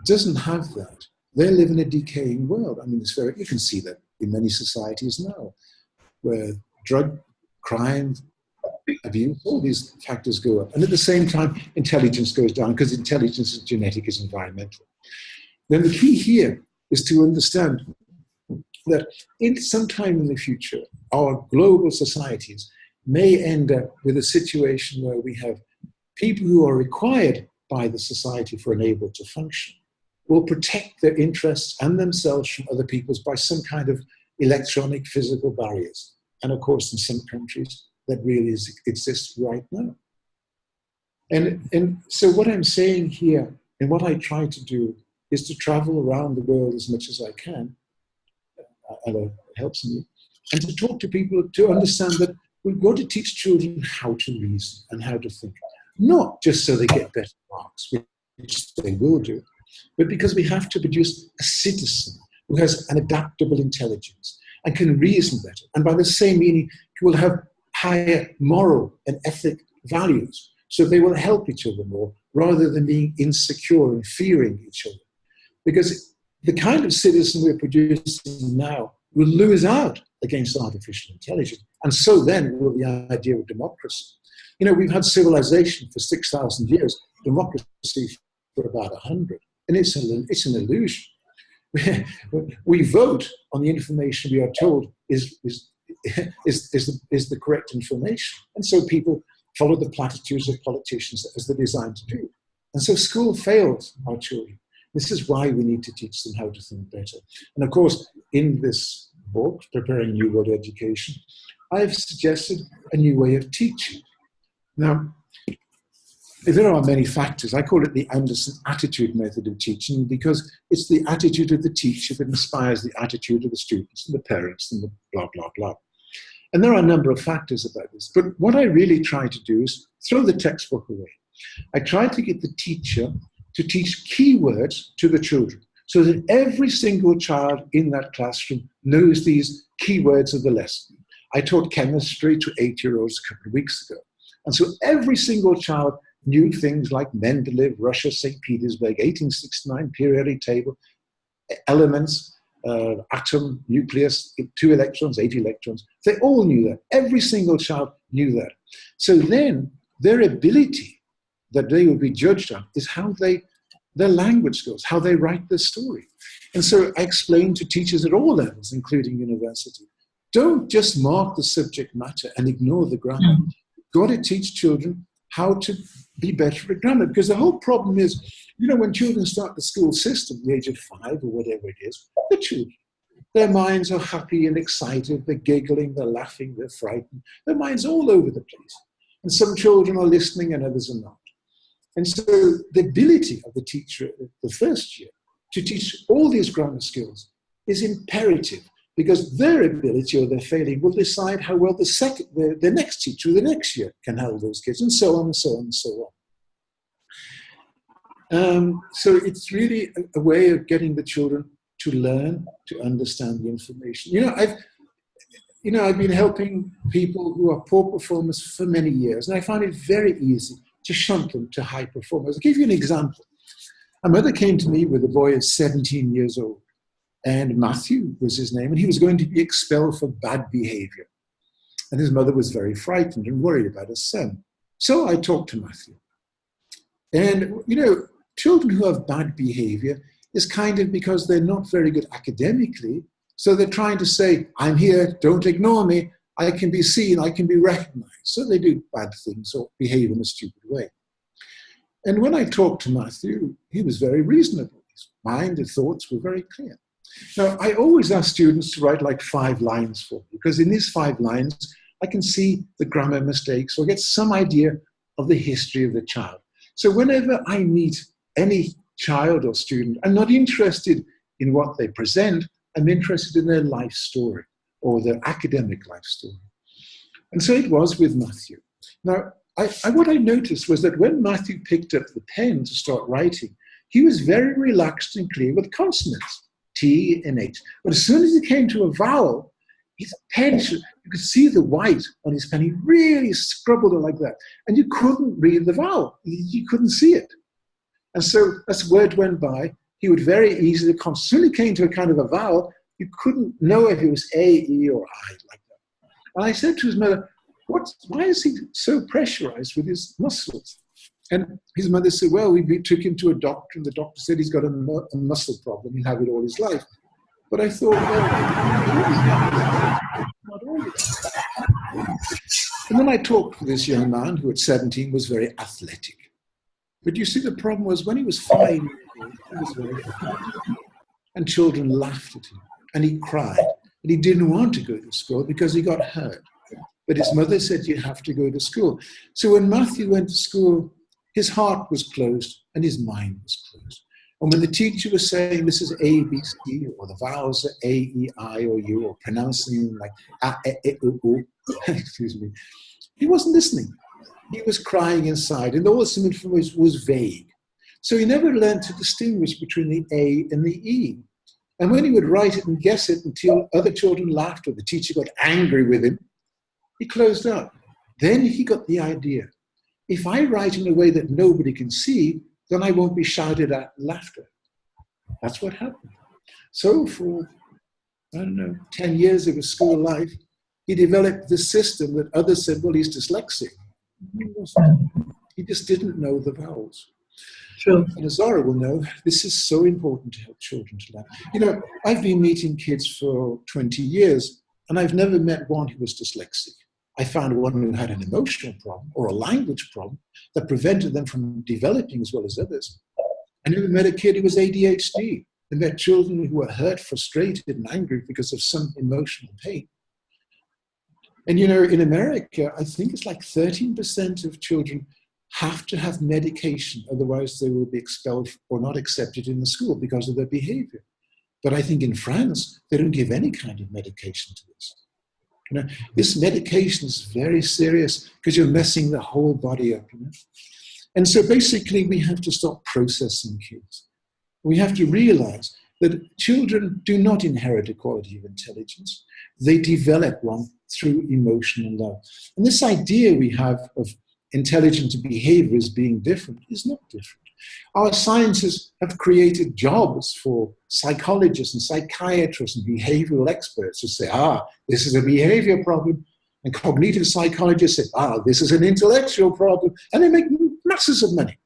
doesn't have that, they live in a decaying world. I mean, you can see that in many societies now, where drug, crime, abuse, all these factors go up. And at the same time, intelligence goes down, because intelligence is genetic, is environmental. Then the key here is to understand that in some time in the future, our global societies may end up with a situation where we have people who are required by the society for enable to function will protect their interests and themselves from other people's by some kind of electronic physical barriers. And of course, in some countries, that really exists right now. And so what I'm saying here, and what I try to do, is to travel around the world as much as I can, and it helps me, and to talk to people to understand that we've got to teach children how to reason and how to think. Not just so they get better marks, which they will do, but because we have to produce a citizen who has an adaptable intelligence and can reason better. And by the same meaning, will have higher moral and ethic values. So they will help each other more rather than being insecure and fearing each other. Because the kind of citizen we're producing now will lose out against artificial intelligence. And so then will the idea of democracy. You know, we've had civilization for 6,000 years, democracy for about 100. And it's an illusion. We vote on the information we are told is the correct information. And so people follow the platitudes of politicians as they're designed to do. And so school fails our children. This is why we need to teach them how to think better. And of course, in this book, Preparing New World Education, I've suggested a new way of teaching. Now, there are many factors. I call it the Andersen attitude method of teaching because it's the attitude of the teacher that inspires the attitude of the students and the parents and the blah, blah, blah. And there are a number of factors about this. But what I really try to do is throw the textbook away. I try to get the teacher to teach keywords to the children so that every single child in that classroom knows these keywords of the lesson. I taught chemistry to 8-year-olds a couple of weeks ago. And so every single child knew things like Mendeleev, Russia, St. Petersburg, 1869, periodic table, elements, atom, nucleus, 2 electrons, 8 electrons. They all knew that. Every single child knew that. So then their ability that they would be judged on is how their language skills, how they write their story. And so I explained to teachers at all levels, including university, don't just mark the subject matter and ignore the grammar. You've got to teach children how to be better at grammar. Because the whole problem is, you know, when children start the school system at the age of 5 or whatever it is, the children, their minds are happy and excited, they're giggling, they're laughing, they're frightened. Their minds all over the place. And some children are listening and others are not. And so the ability of the teacher the first year to teach all these grammar skills is imperative, because their ability or their failing will decide how well the next teacher, the next year, can handle those kids, and so on and so on and so on. So it's really a way of getting the children to learn, to understand the information. I've been helping people who are poor performers for many years, and I find it very easy to shunt them to high performers. I'll give you an example. A mother came to me with a boy of 17 years old, and Matthew was his name, and he was going to be expelled for bad behavior. And his mother was very frightened and worried about his son. So I talked to Matthew. And, children who have bad behavior is kind of because they're not very good academically. So they're trying to say, I'm here, don't ignore me. I can be seen, I can be recognized. So they do bad things or behave in a stupid way. And when I talked to Matthew, he was very reasonable. His mind and thoughts were very clear. Now, I always ask students to write like 5 lines for me, because in these 5 lines, I can see the grammar mistakes or get some idea of the history of the child. So whenever I meet any child or student, I'm not interested in what they present, I'm interested in their life story or their academic life story. And so it was with Matthew. Now, what I noticed was that when Matthew picked up the pen to start writing, he was very relaxed and clear with consonants, T and H. But as soon as he came to a vowel, his pen, you could see the white on his pen. He really scribbled it like that. And you couldn't read the vowel. You couldn't see it. And so as word went by, he would very easily, as soon as he came to a kind of a vowel, you couldn't know if it was A, E, or I like that. And I said to his mother, why is he so pressurized with his muscles? And his mother said, well, we took him to a doctor, and the doctor said he's got a muscle problem. He'll have it all his life. But I thought, well, not always. And then I talked to this young man who at 17 was very athletic. But you see, the problem was when he was 5 years old, he was very happy. And children laughed at him. And he cried. And he didn't want to go to school because he got hurt. But his mother said, you have to go to school. So when Matthew went to school, his heart was closed and his mind was closed. And when the teacher was saying, this is A, B, C, or the vowels are A, E, I, or U, or pronouncing them like A, E, U, excuse me, he wasn't listening. He was crying inside, and all the information was vague. So he never learned to distinguish between the A and the E. And when he would write it and guess it until other children laughed or the teacher got angry with him, he closed up. Then he got the idea. If I write in a way that nobody can see, then I won't be shouted at and laughed at. That's what happened. So for, 10 years of his school life, he developed this system that others said, well, he's dyslexic. He just didn't know the vowels. True. And as Zara will know, this is so important to help children to learn. I've been meeting kids for 20 years, and I've never met one who was dyslexic. I found one who had an emotional problem or a language problem that prevented them from developing as well as others. I never met a kid who was ADHD. I met children who were hurt, frustrated, and angry because of some emotional pain. And in America, I think it's like 13% of children have to have medication, otherwise they will be expelled or not accepted in the school because of their behavior. But I think in France, they don't give any kind of medication to this. This medication is very serious because you're messing the whole body up. And so basically, we have to stop processing kids. We have to realize that children do not inherit a quality of intelligence. They develop one through emotional love. And this idea we have of intelligence and behavior as being different is not different. Our sciences have created jobs for psychologists and psychiatrists and behavioral experts who say, this is a behavior problem. And cognitive psychologists say, this is an intellectual problem. And they make masses of money.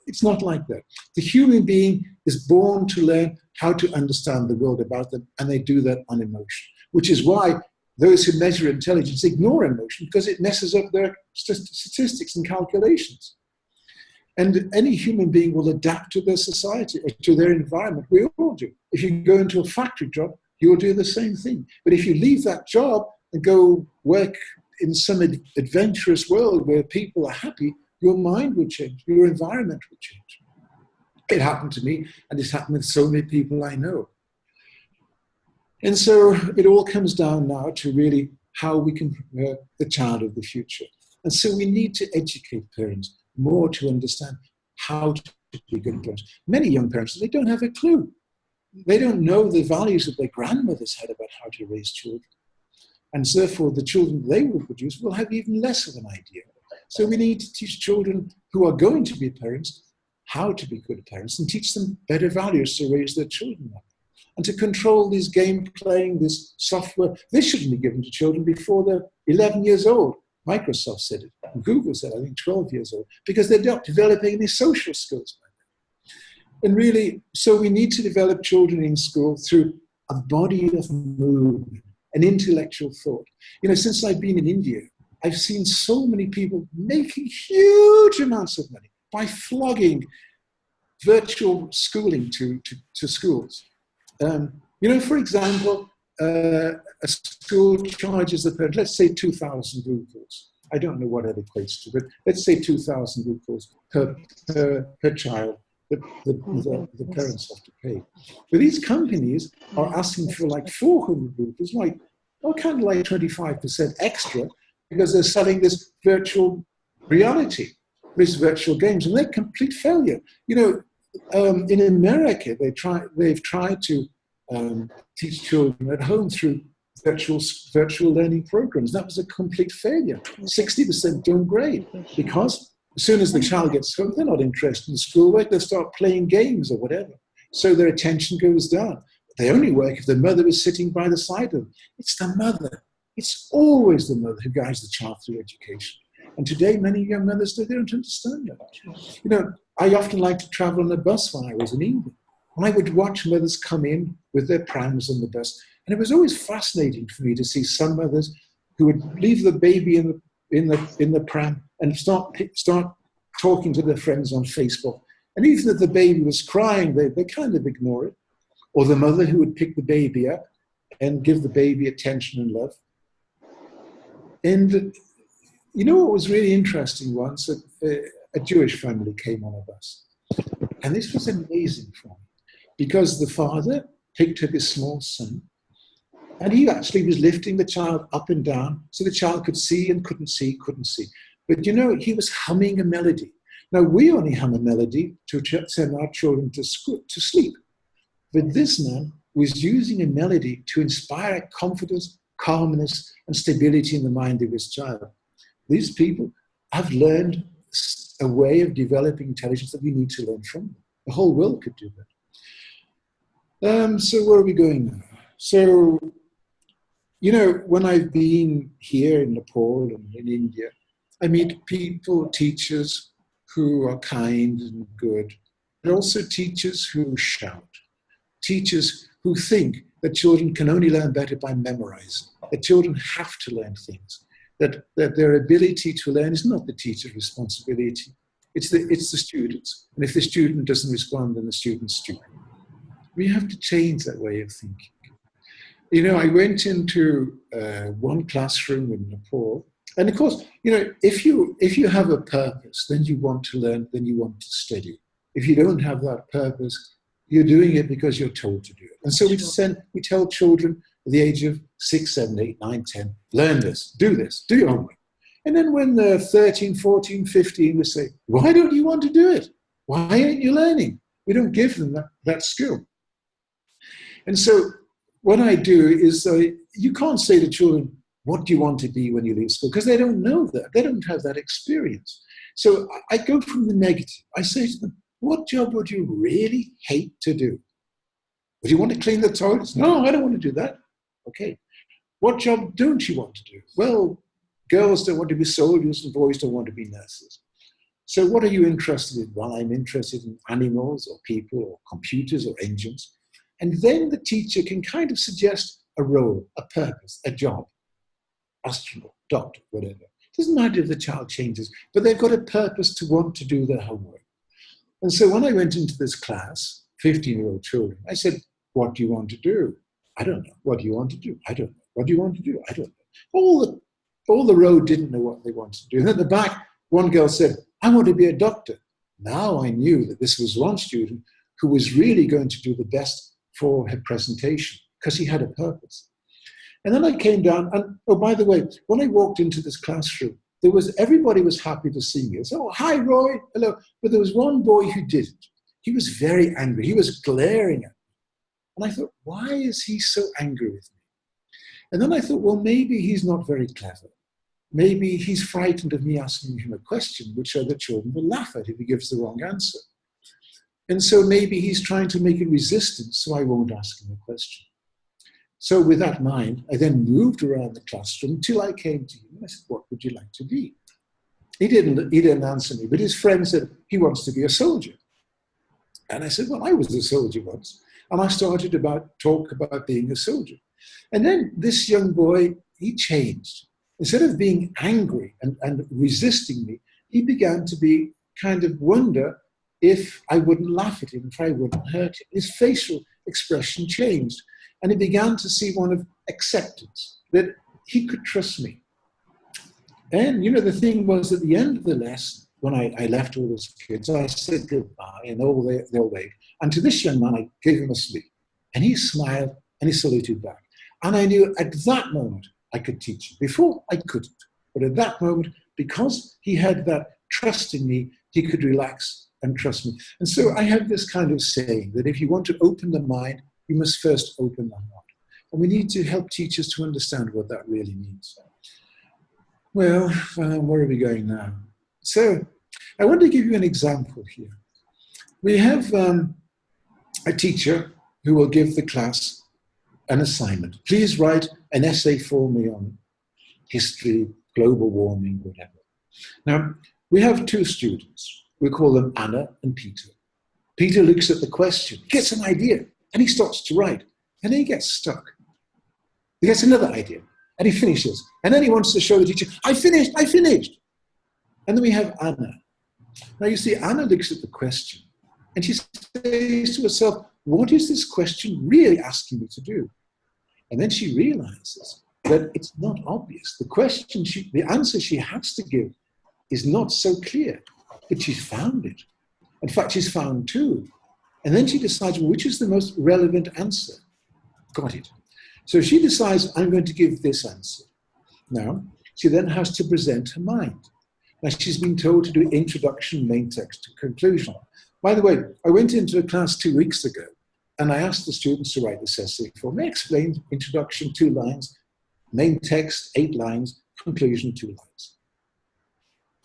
It's not like that. The human being is born to learn how to understand the world about them, and they do that on emotion, which is why those who measure intelligence ignore emotion, because it messes up their statistics and calculations. And any human being will adapt to their society, or to their environment. We all do. If you go into a factory job, you'll do the same thing. But if you leave that job and go work in some adventurous world where people are happy, your mind will change, your environment will change. It happened to me, and it's happened with so many people I know. And so it all comes down now to really how we can prepare the child of the future. And so we need to educate parents more to understand how to be good parents. Many young parents, they don't have a clue. They don't know the values that their grandmothers had about how to raise children. And so therefore, the children they will produce will have even less of an idea. So we need to teach children who are going to be parents how to be good parents and teach them better values to raise their children up. And to control this game playing, this software, this shouldn't be given to children before they're 11 years old. Microsoft said it. Google said, I think, 12 years old, because they're not developing any social skills by then. And really, so we need to develop children in school through a body of movement, an intellectual thought. You know, since I've been in India, I've seen so many people making huge amounts of money by flogging virtual schooling to schools. You know, for example, a school charges the parent, let's say 2,000 rupees. I don't know what that equates to, but let's say 2,000 rupees per child that the parents have to pay. But these companies are asking for like 400 rupees, like, kind of like 25% extra, because they're selling this virtual reality, these virtual games, and they're complete failure. You know, in America, they've tried to teach children at home through virtual learning programs. That was a complete failure. 60% don't grade, because as soon as the child gets home, they're not interested in schoolwork. They start playing games or whatever. So their attention goes down. They only work if the mother is sitting by the side of them. It's the mother. It's always the mother who guides the child through education. And today, many young mothers, they don't understand that. You know, I often liked to travel on a bus when I was in England. And I would watch mothers come in with their prams on the bus. And it was always fascinating for me to see some mothers who would leave the baby in the pram and start talking to their friends on Facebook. And even if the baby was crying, they kind of ignore it. Or the mother who would pick the baby up and give the baby attention and love. And you know what was really interesting once? A Jewish family came on a bus. And this was amazing for me, because the father picked up his small son, and he actually was lifting the child up and down so the child could see and couldn't see. But you know, he was humming a melody. Now, we only hum a melody to send our children to sleep. But this man was using a melody to inspire confidence, calmness, and stability in the mind of his child. These people have learned a way of developing intelligence that we need to learn from them. The whole world could do that. So where are we going now? So, you know, when I've been here in Nepal and in India, I meet people, teachers who are kind and good, but also teachers who shout. Teachers who think that children can only learn better by memorizing, that children have to learn things, that their ability to learn is not the teacher's responsibility, it's the student's. And if the student doesn't respond, then the student's stupid. We have to change that way of thinking. You know, I went into one classroom in Nepal, and of course, you know, if you have a purpose, then you want to learn, then you want to study. If you don't have that purpose, you're doing it because you're told to do it. And so we tell children at the age of 6, 7, 8, 9, 10, learn this, do your homework. And then when they're 13, 14, 15, we say, why don't you want to do it? Why aren't you learning? We don't give them that skill. And so what I do is you can't say to children, what do you want to be when you leave school? Because they don't know that. They don't have that experience. So I go from the negative. I say to them, what job would you really hate to do? Would you want to clean the toilets? No, I don't want to do that. Okay. What job don't you want to do? Well, girls don't want to be soldiers and boys don't want to be nurses. So what are you interested in? Well, I'm interested in animals or people or computers or engines. And then the teacher can kind of suggest a role, a purpose, a job, astronaut, doctor, whatever. It doesn't matter if the child changes, but they've got a purpose to want to do their homework. And so when I went into this class, 15-year-old children, I said, what do you want to do? I don't know. What do you want to do? I don't know. What do you want to do? I don't know. All the row didn't know what they wanted to do. And at the back, one girl said, I want to be a doctor. Now I knew that this was one student who was really going to do the best for her presentation. because he had a purpose. And then I came down, and oh, by the way, when I walked into this classroom, everybody was happy to see me. So, oh, hi, Roy, hello. But there was one boy who didn't. He was very angry. He was glaring at me. And I thought, why is he so angry with me? And then I thought, well, maybe he's not very clever. Maybe he's frightened of me asking him a question, which other children will laugh at if he gives the wrong answer. And so maybe he's trying to make a resistance so I won't ask him a question. So with that in mind, I then moved around the classroom until I came to him and I said, what would you like to be? He didn't answer me, but his friend said, he wants to be a soldier. And I said, well, I was a soldier once. And I started to talk about being a soldier. And then this young boy, he changed. Instead of being angry and resisting me, he began to be kind of wonder if I wouldn't laugh at him, if I wouldn't hurt him. His facial expression changed. And he began to see one of acceptance, that he could trust me. And, the thing was, at the end of the lesson, when I left all those kids, I said goodbye, and they all waved. And to this young man, I gave him a salute. And he smiled, and he saluted back. And I knew at that moment I could teach him. Before, I couldn't. But at that moment, because he had that trust in me, he could relax and trust me. And so I have this kind of saying that if you want to open the mind, you must first open the heart. And we need to help teachers to understand what that really means. Well, where are we going now? So I want to give you an example here. We have a teacher who will give the class an assignment. Please write an essay for me on history, global warming, whatever. Now, we have two students. We call them Anna and Peter. Peter looks at the question, gets an idea, and he starts to write. And then he gets stuck. He gets another idea, and he finishes. And then he wants to show the teacher, I finished. And then we have Anna. Now, you see, Anna looks at the question, and she says to herself, what is this question really asking me to do? And then she realizes that it's not obvious. The answer she has to give is not so clear, but she's found it. In fact, she's found two. And then she decides, well, which is the most relevant answer? Got it. So she decides, I'm going to give this answer. Now, she then has to present her mind. Now, she's been told to do introduction, main text, and conclusion. By the way, I went into a class 2 weeks ago, and I asked the students to write this essay for me. I explained introduction, 2 lines, main text, 8 lines, conclusion, 2 lines.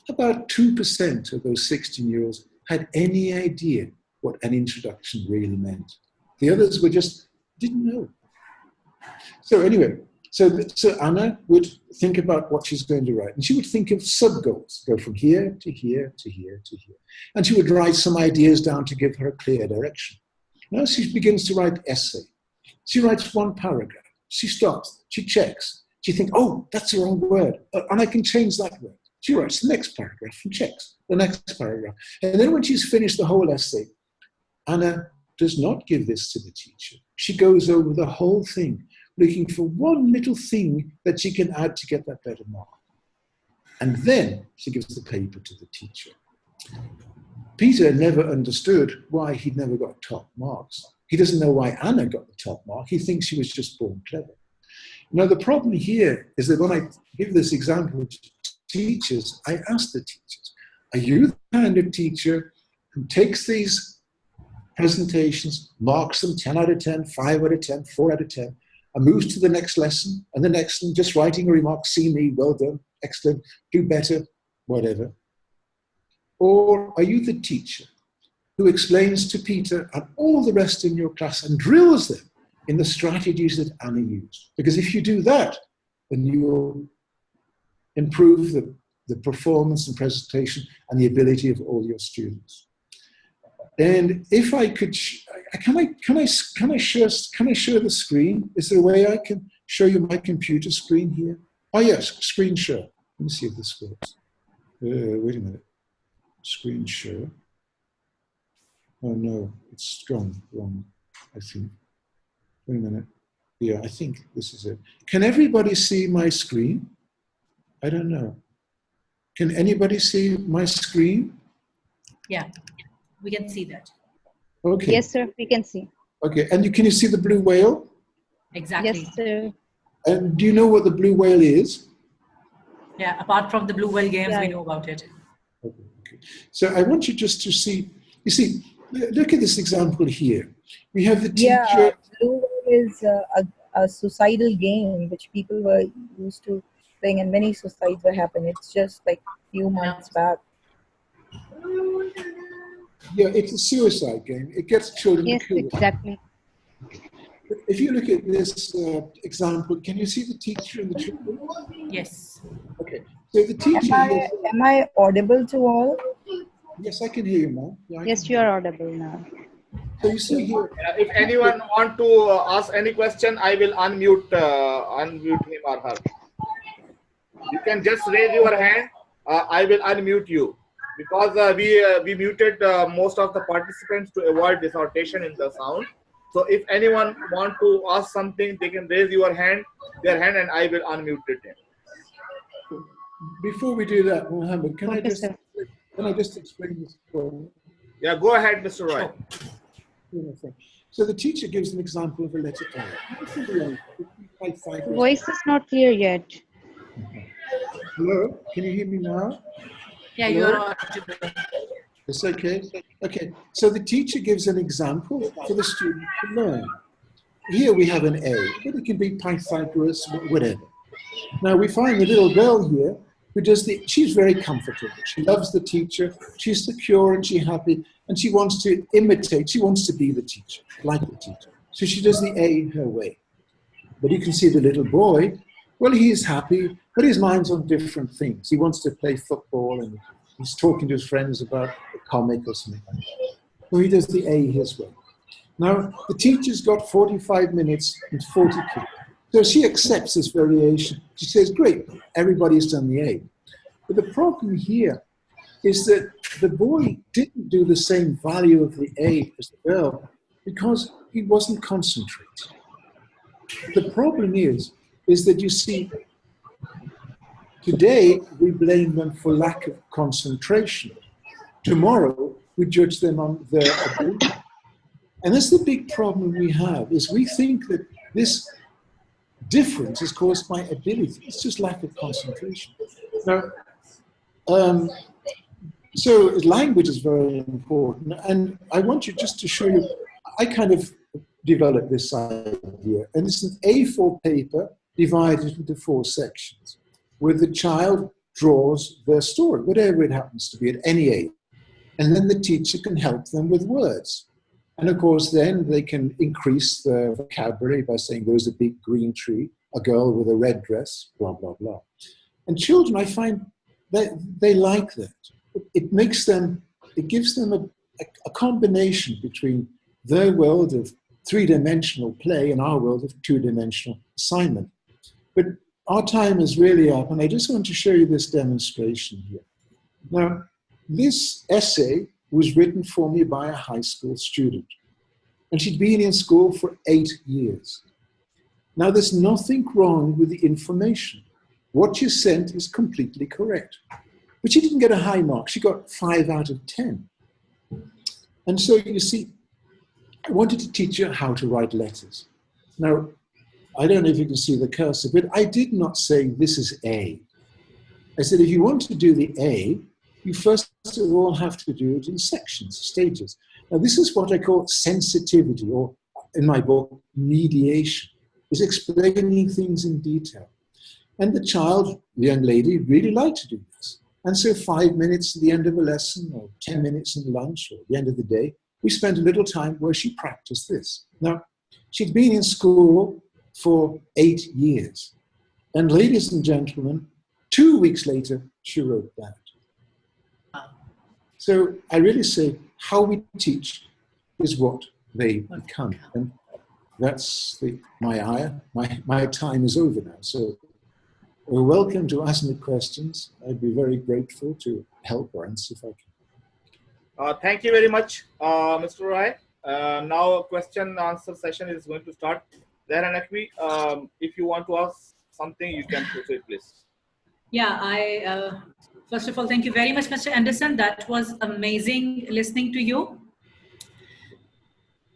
About 2% of those 16-year-olds had any idea what an introduction really meant. The others didn't know. So anyway, so Anna would think about what she's going to write, and she would think of sub-goals, go from here to here to here to here. And she would write some ideas down to give her a clear direction. Now she begins to write essay. She writes 1 paragraph. She stops, she checks. She thinks, oh, that's the wrong word, and I can change that word. She writes the next paragraph and checks the next paragraph. And then when she's finished the whole essay, Anna does not give this to the teacher. She goes over the whole thing, looking for one little thing that she can add to get that better mark. And then she gives the paper to the teacher. Peter never understood why he'd never got top marks. He doesn't know why Anna got the top mark. He thinks she was just born clever. Now, the problem here is that when I give this example to teachers, I ask the teachers, are you the kind of teacher who takes these presentations, marks them 10 out of 10, 5 out of 10, 4 out of 10, and moves to the next lesson, and the next one, just writing a remark, see me, well done, excellent, do better, whatever? Or are you the teacher who explains to Peter and all the rest in your class and drills them in the strategies that Anna used? Because if you do that, then you will improve the performance and presentation and the ability of all your students. And if I could, can I share the screen? Is there a way I can show you my computer screen here? Oh yes, screen share. Let me see if this works. Wait a minute. Screen share. Oh no, it's wrong, I think. Wait a minute. Yeah, I think this is it. Can everybody see my screen? I don't know. Can anybody see my screen? Yeah, we can see that. Okay. Yes, sir, we can see. Okay, and can you see the blue whale? Exactly. Yes, sir. And do you know what the blue whale is? Yeah, apart from the blue whale games, Yeah. we know about it. Okay. So I want you just to see, you see, look at this example here. We have the Yeah, teacher. Blue Whale is a suicidal game which people were used to playing, and many suicides were happening. It's just like few months back. Yeah, it's a suicide game. It gets children Yes, killed. exactly. If you look at this example, can you see the teacher and the children? Yes. Okay. So the teacher here. Am I audible to all? Yes, I can hear you, ma'am. Yeah, I Yes, can you hear are audible now. So you see here. If anyone want to ask any question, I will unmute him or her. You can just raise your hand. I will unmute you because we muted most of the participants to avoid distortion in the sound. So if anyone want to ask something, they can raise their hand, and I will unmute it. Before we do that, Mohammed, can Okay, I just explain this point? Yeah, go ahead, Mr. Roy. So the teacher gives an example of a letter A. Voice is not clear yet. Hello, can you hear me now? Yeah, Hello? you are audible. It's okay. Okay, so the teacher gives an example for the student to learn. Here we have an A, but it can be Pythagoras, whatever. Now we find the little girl here who she's very comfortable. She loves the teacher, she's secure and she's happy, and she wants to imitate, she wants to be the teacher, like the teacher. So she does the A her way. But you can see the little boy, well, he's happy, but his mind's on different things. He wants to play football and he's talking to his friends about a comic or something like that. So he does the A his way. Now, the teacher's got 45 minutes and 40 kids. So she accepts this variation. She says, great, everybody's done the A. But the problem here is that the boy didn't do the same value of the A as the girl because he wasn't concentrating. The problem is that you see, today we blame them for lack of concentration. Tomorrow we judge them on their ability. And that's the big problem we have, is we think that this difference is caused by ability. It's just lack of concentration. Now, so language is very important. And I want you just to show you, I kind of developed this idea. And it's an A4 paper divided into 4 sections, where the child draws their story, whatever it happens to be at any age. And then the teacher can help them with words. And of course, then they can increase their vocabulary by saying there's a big green tree, a girl with a red dress, blah, blah, blah. And children, I find that they like that. It makes them, it gives them a combination between their world of 3-dimensional play and our world of 2-dimensional assignment. But our time is really up, and I just want to show you this demonstration here. Now, this essay was written for me by a high school student, and she'd been in school for 8 years. Now, there's nothing wrong with the information. What you sent is completely correct. But she didn't get a high mark. She got 5 out of 10. And so, you see, I wanted to teach her how to write letters. Now, I don't know if you can see the cursor, but I did not say this is A. I said, if you want to do the A, you first of all have to do it in sections, stages. Now, this is what I call sensitivity, or in my book, mediation, is explaining things in detail. And the child, the young lady, really liked to do this. And so 5 minutes at the end of a lesson, or 10 minutes in lunch, or at the end of the day, we spent a little time where she practiced this. Now, she'd been in school for 8 years. And ladies and gentlemen, 2 weeks later, she wrote that. So I really say how we teach is what they become. And that's my time is over now. So you're welcome to ask me questions. I'd be very grateful to help or answer if I can. Thank you very much, Mr. Roy. Now question and answer session is going to start. Zahra Naqvi, if you want to ask something, you can proceed, please. Yeah, first of all, thank you very much, Mr. Andersen. That was amazing listening to you.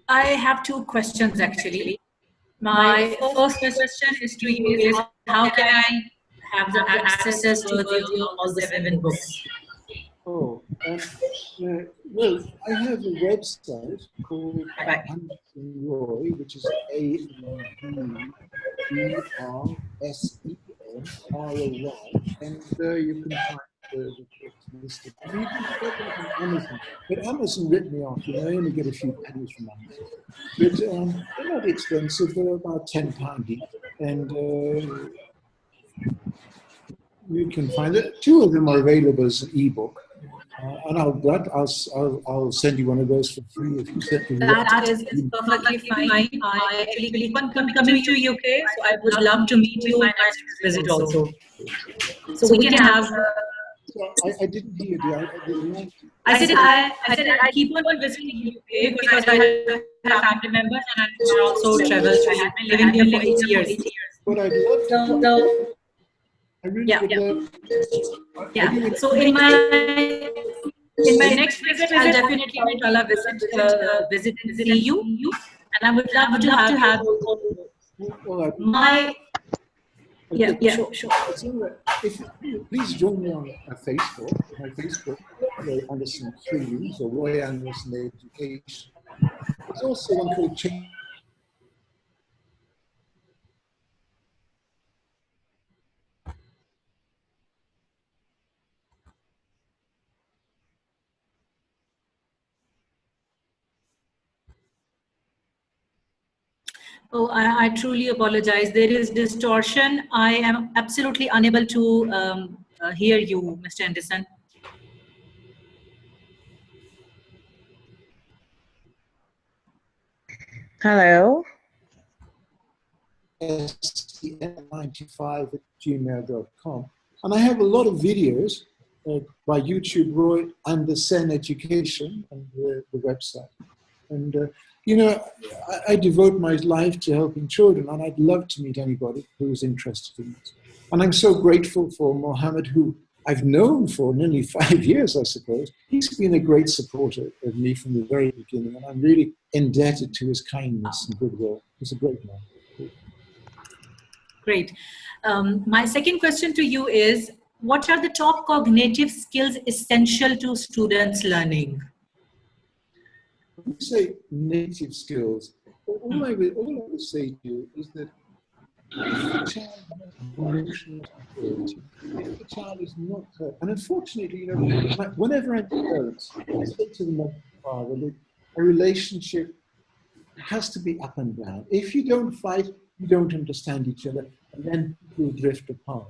I have 2 questions actually. My first question is to you is how can I have the access to all the 7 books? Oh, well, I have a website called Right. Andersen Roy, which is ANDERSENROY, and you can find the books listed. I mean, you can get them from Amazon, but Amazon ripped me off. You know, I only get a few pennies from Amazon. But they're not expensive. They're about £10 each, and you can find it. 2 of them are available as an ebook. And I'll send you one of those for free if you send me. That is perfectly fine. I actually keep on coming to UK, so I would love to meet you and visit also. So we can have. I didn't hear you. I said I keep on visiting UK because I have family members and I also travel. So I have been living here for 8 years. But I'd love to. I really would love. Yeah. So in my next visit, I'll definitely visit and see you, and I would love to have my. Sure. Please join me on Facebook. My Facebook, Roy Andersen 3 U's or Roy Andersen Education. There's also one called Change. Oh, I truly apologize. There is distortion. I am absolutely unable to hear you, Mr. Andersen. Hello. stn95@gmail.com. And I have a lot of videos by YouTube, Roy Andersen Education, and the website. And, you know, I devote my life to helping children, and I'd love to meet anybody who is interested in this. And I'm so grateful for Mohammed, who I've known for nearly 5 years, I suppose. He's been a great supporter of me from the very beginning, and I'm really indebted to his kindness and goodwill. He's a great man. Great. My second question to you is, what are the top cognitive skills essential to students' learning? When you say native skills, all I would say to you is that if the child has emotional security, if the child is not hurt, and unfortunately, you know, whenever I meet parents, I say to them, father, that a relationship has to be up and down. If you don't fight, you don't understand each other, and then people drift apart.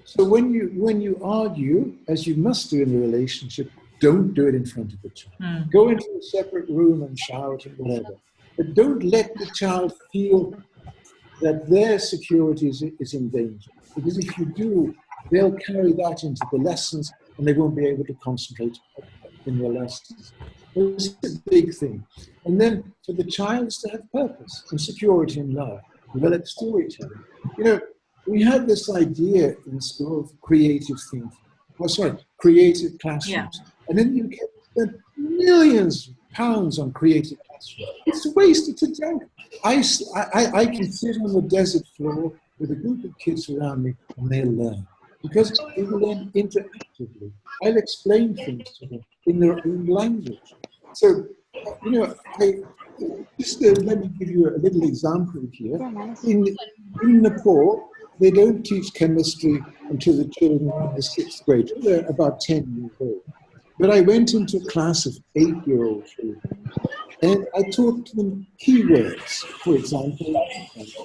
So when you argue, as you must do in a relationship, don't do it in front of the child. Go into a separate room and shout and whatever. But don't let the child feel that their security is in danger. Because if you do, they'll carry that into the lessons and they won't be able to concentrate in their lessons. It's a big thing. And then for the child is to have purpose and security and love. Develop storytelling. You know, we had this idea in school of creative thinking. Creative classrooms. Yeah. And then you can spend millions of pounds on creative classrooms. It's a waste, it's a joke. I can sit on the desert floor with a group of kids around me and they'll learn. Because they will learn interactively. I'll explain things to them in their own language. So, you know, let me give you a little example here. In Nepal, they don't teach chemistry until the children are in the 6th grade. They're about 10 years old. But I went into a class of 8-year-old children, and I taught them keywords. For example,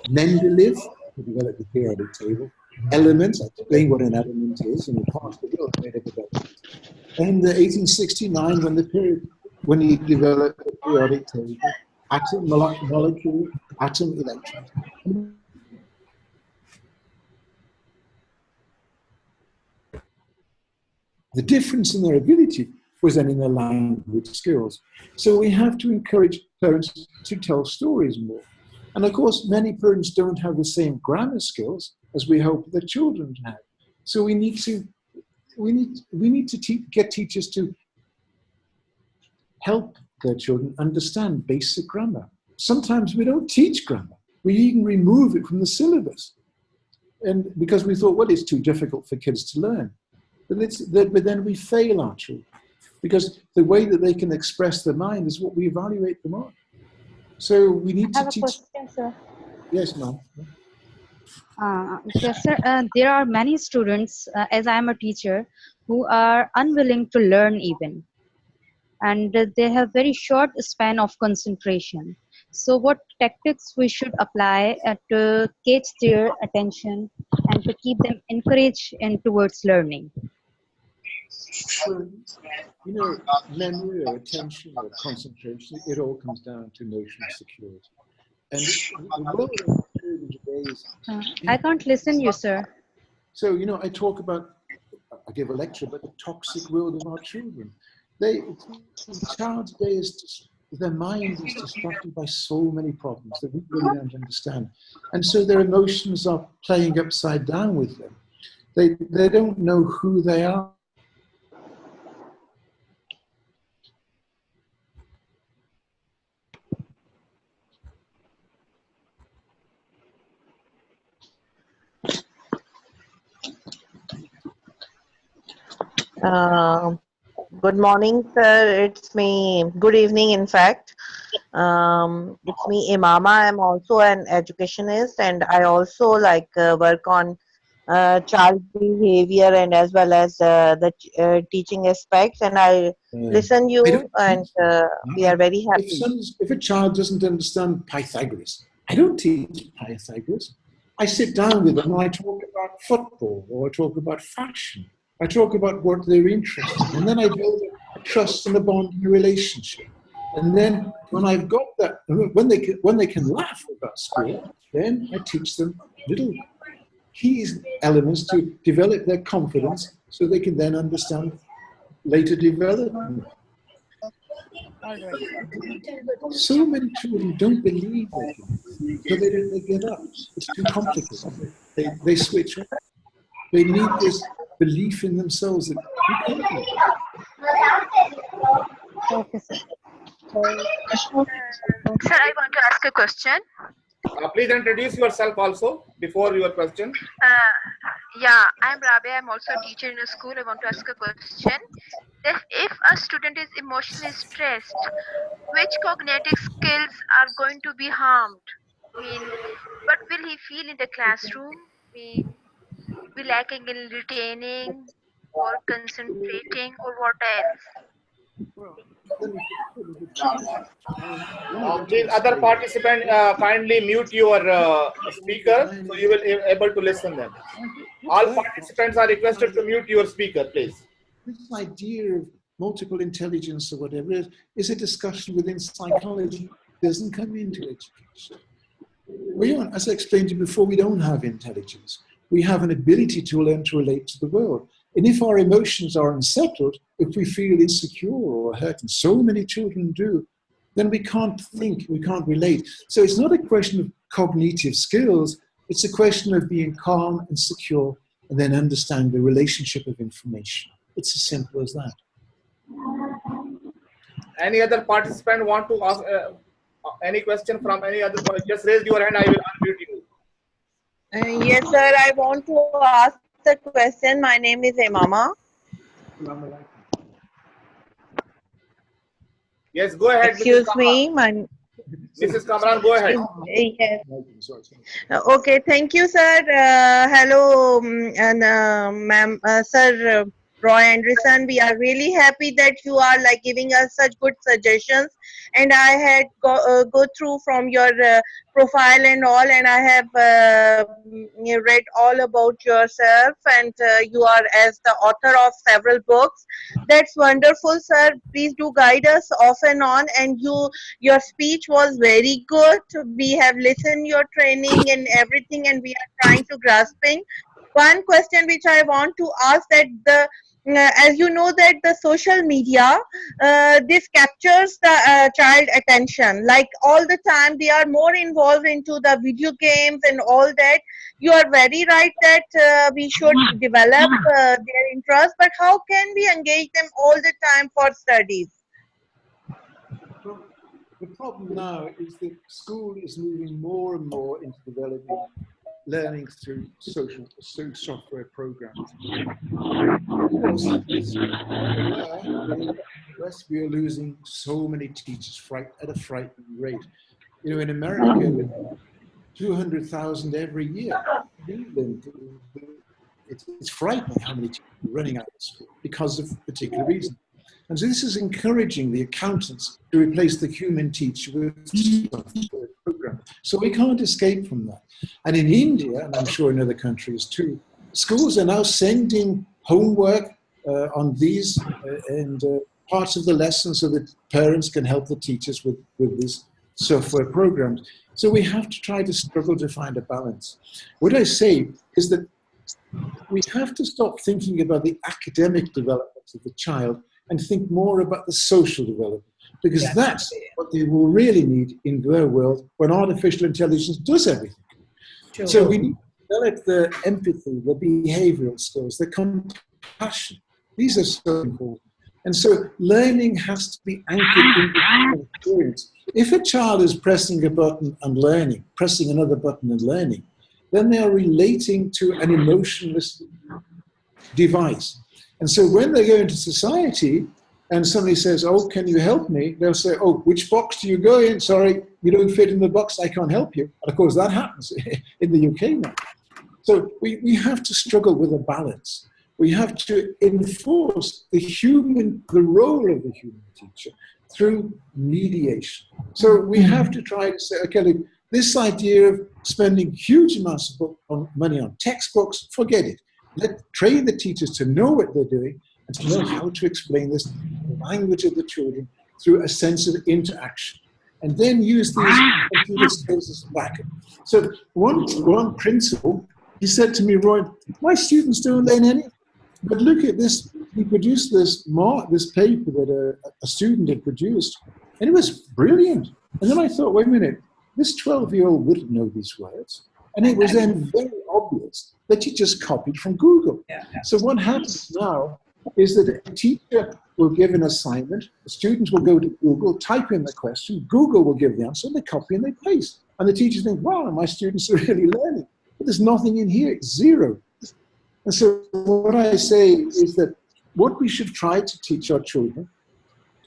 Mendeleev, who developed the periodic table, elements, I explained what an element is, and the part of the world made up of elements. And 1869, when he developed the periodic table, atom, molecule, atom, electron. The difference in their ability was then in their language skills. So we have to encourage parents to tell stories more. And of course, many parents don't have the same grammar skills as we hope their children have. So we need to get teachers to help their children understand basic grammar. Sometimes we don't teach grammar. We even remove it from the syllabus. And because we thought, well, it's too difficult for kids to learn. But then we fail our children, because the way that they can express their mind is what we evaluate them on. So we need to teach. Question, sir. Yes, ma'am. Yes, sir. There are many students, as I am a teacher, who are unwilling to learn even, and they have very short span of concentration. So what tactics we should apply to catch their attention and to keep them encouraged and towards learning? Well, you know, memory or attention or concentration, it all comes down to emotional security. And the world in today's... I can't listen you, sir. So, you know, I give a lecture about the toxic world of our children. The child today their mind is distracted by so many problems that we really don't understand. And so their emotions are playing upside down with them. They don't know who they are. Good morning, sir. It's me. Good evening, in fact. It's me, Imama. I'm also an educationist, and I also work on child behavior and as well as the teaching aspects. And I listen you, and we are very happy. If a child doesn't understand Pythagoras, I don't teach Pythagoras. I sit down with them and I talk about football, or I talk about fashion. I talk about what they're interested in, and then I build a trust and a bond in a relationship. And then when I've got that, when they can laugh about school, then I teach them little key elements to develop their confidence, so they can then understand later development. So many children don't believe they can, so they give up. It's too complicated. They switch off. They need this belief in themselves that you can do it. Okay, sir. Sir, I want to ask a question. Please introduce yourself also before your question. Yeah, I'm Rabia. I'm also a teacher in a school. I want to ask a question. If a student is emotionally stressed, which cognitive skills are going to be harmed? What will he feel in the classroom? Be lacking in retaining or concentrating, or what else? Please, other participant, kindly mute your speaker, so you will be able to listen them. All participants are requested to mute your speaker, please. This idea of multiple intelligence or whatever is a discussion within psychology. It doesn't come into education. As I explained to you before, we don't have intelligence. We have an ability to learn to relate to the world. And if our emotions are unsettled, if we feel insecure or hurt, and so many children do, then we can't think, we can't relate. So it's not a question of cognitive skills, it's a question of being calm and secure and then understand the relationship of information. It's as simple as that. Any other participant want to ask any question from any other? Just raise your hand, I will unmute you. Yes, sir. I want to ask the question. My name is Imama. Yes, go ahead. Excuse me. Mrs. Kamran, go ahead. Yes. Okay, thank you, sir. Hello, ma'am, sir. Roy Andersen, we are really happy that you are giving us such good suggestions, and I had go through from your profile and all, and I have read all about yourself, and you are as the author of several books. That's wonderful, sir. Please do guide us off and on, and your speech was very good. We have listened your training and everything, and we are trying to grasping. One question which I want to ask, that as you know that the social media, this captures the child attention. Like all the time, they are more involved into the video games and all that. You are very right that we should develop their interest, but how can we engage them all the time for studies? the problem now is that school is moving more and more into developing learning through software programs. In the US, we are losing so many teachers at a frightening rate. You know, in America, 200,000 every year. In England, it's frightening how many teachers are running out of school because of particular reasons. And so this is encouraging the accountants to replace the human teacher with software program. So we can't escape from that. And in India, and I'm sure in other countries too, schools are now sending homework on these and parts of the lesson so that parents can help the teachers with these software programs. So we have to try to struggle to find a balance. What I say is that we have to stop thinking about the academic development of the child and think more about the social development, because that's what they will really need in their world when artificial intelligence does everything. Sure. So we need to develop the empathy, the behavioral skills, the compassion. These are so important. And so learning has to be anchored in the experience. If a child is pressing a button and learning, pressing another button and learning, then they are relating to an emotionless device. And so when they go into society and somebody says, oh, can you help me? They'll say, oh, which box do you go in? Sorry, you don't fit in the box, I can't help you. And of course that happens in the UK now. So we have to struggle with a balance. We have to enforce the role of the human teacher through mediation. So we have to try to say, okay, look, this idea of spending huge amounts of money on textbooks, forget it. Train the teachers to know what they're doing and to know how to explain this in the language of the children through a sense of interaction. And then use these computer skills as backup. So one principal, he said to me, Roy, my students don't learn anything. But look at this, he produced this paper that a student had produced, and it was brilliant. And then I thought, wait a minute, this 12-year-old wouldn't know these words. And it was then very obvious that he just copied from Google. So what happens now is that a teacher will give an assignment, the students will go to Google, type in the question, Google will give the answer, and they copy and they paste. And the teachers think, wow, my students are really learning. But there's nothing in here, it's zero. And so what I say is that what we should try to teach our children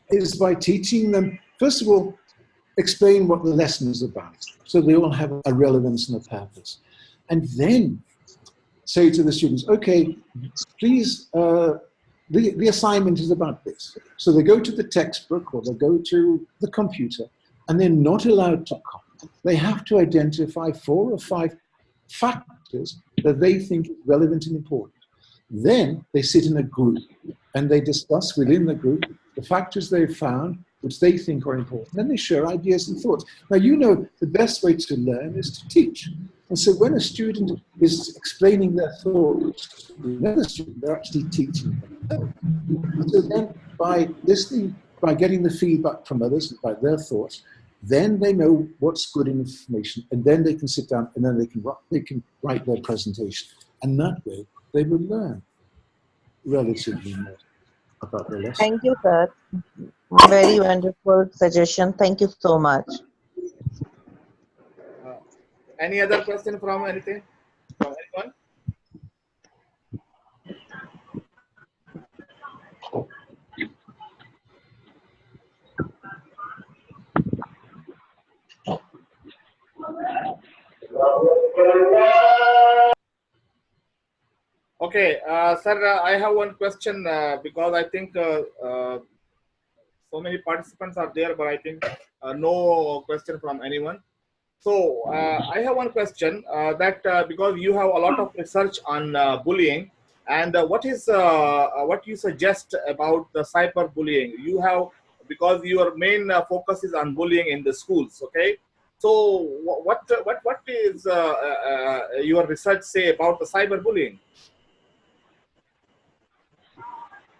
is by teaching them, first of all, explain what the lesson is about, so they all have a relevance and a purpose. And then say to the students, okay, please, the assignment is about this. So they go to the textbook or they go to the computer and they're not allowed to copy. They have to identify 4 or 5 factors that they think is relevant and important. Then they sit in a group and they discuss within the group the factors they've found which they think are important. Then they share ideas and thoughts. Now, you know, the best way to learn is to teach. And so when a student is explaining their thoughts to another student, they're actually teaching them. So then by listening, by getting the feedback from others, by their thoughts, then they know what's good information, and then they can sit down and then they can write their presentation. And that way, they will learn relatively more about the lesson. Thank you, sir. Very wonderful suggestion. Thank you so much. Any other question from anything? From anyone? Okay, sir, I have one question because I think so many participants are there, but I think no question from anyone. So I have one question that because you have a lot of research on bullying, and what you suggest about the cyberbullying? You have, because your main focus is on bullying in the schools. Okay, so what is your research say about the cyberbullying?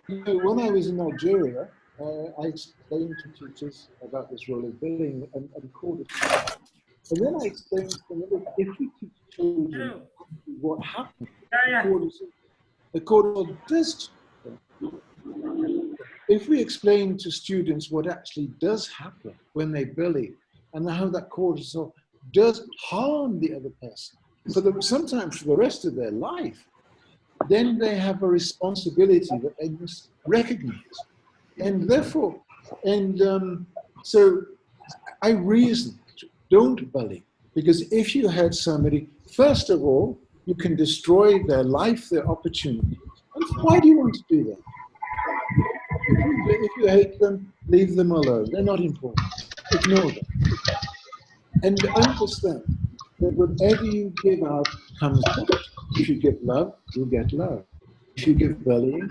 When I was in Nigeria, I explained to teachers about this role of bullying and called it. And then I explained to them that if we teach children what happened, the cortisol does. if we explain to students what actually does happen when they bully and how that cortisol does harm the other person, sometimes for the rest of their life, then they have a responsibility that they must recognize. And therefore, so I reason, don't bully. Because if you hurt somebody, first of all, you can destroy their life, their opportunity. And why do you want to do that? If you hate them, leave them alone. They're not important. Ignore them. And understand that whatever you give out comes back. If you give love, you'll get love. If you give bullying,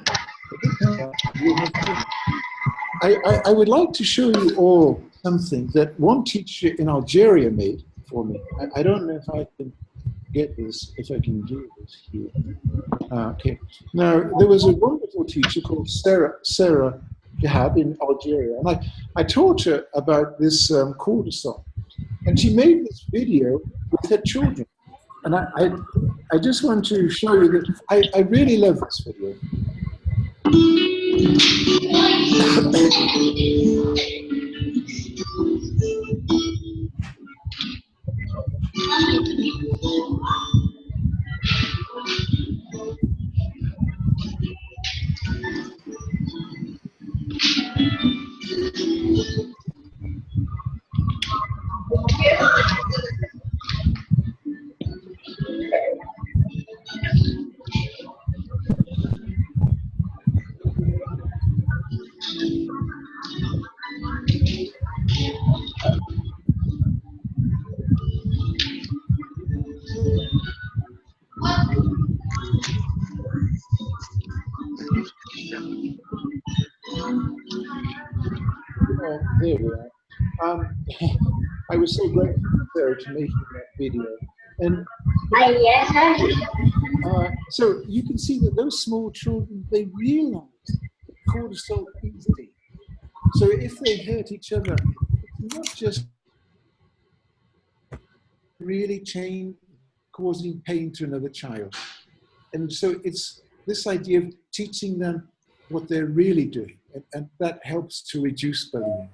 you'll have bullying. I would like to show you all something that one teacher in Algeria made for me. I don't know if I can get this, if I can do this here. Okay. Now, there was a wonderful teacher called Sarah Gahab in Algeria, and I taught her about this cortisol. And she made this video with her children. And I just want to show you that I really love this video. There we are. I was so grateful to Sarah to making that video. And so you can see that those small children, they realize cortisol easily. So if they hurt each other, it's not just really causing pain to another child. And so it's this idea of teaching them what they're really doing, and that helps to reduce bullying.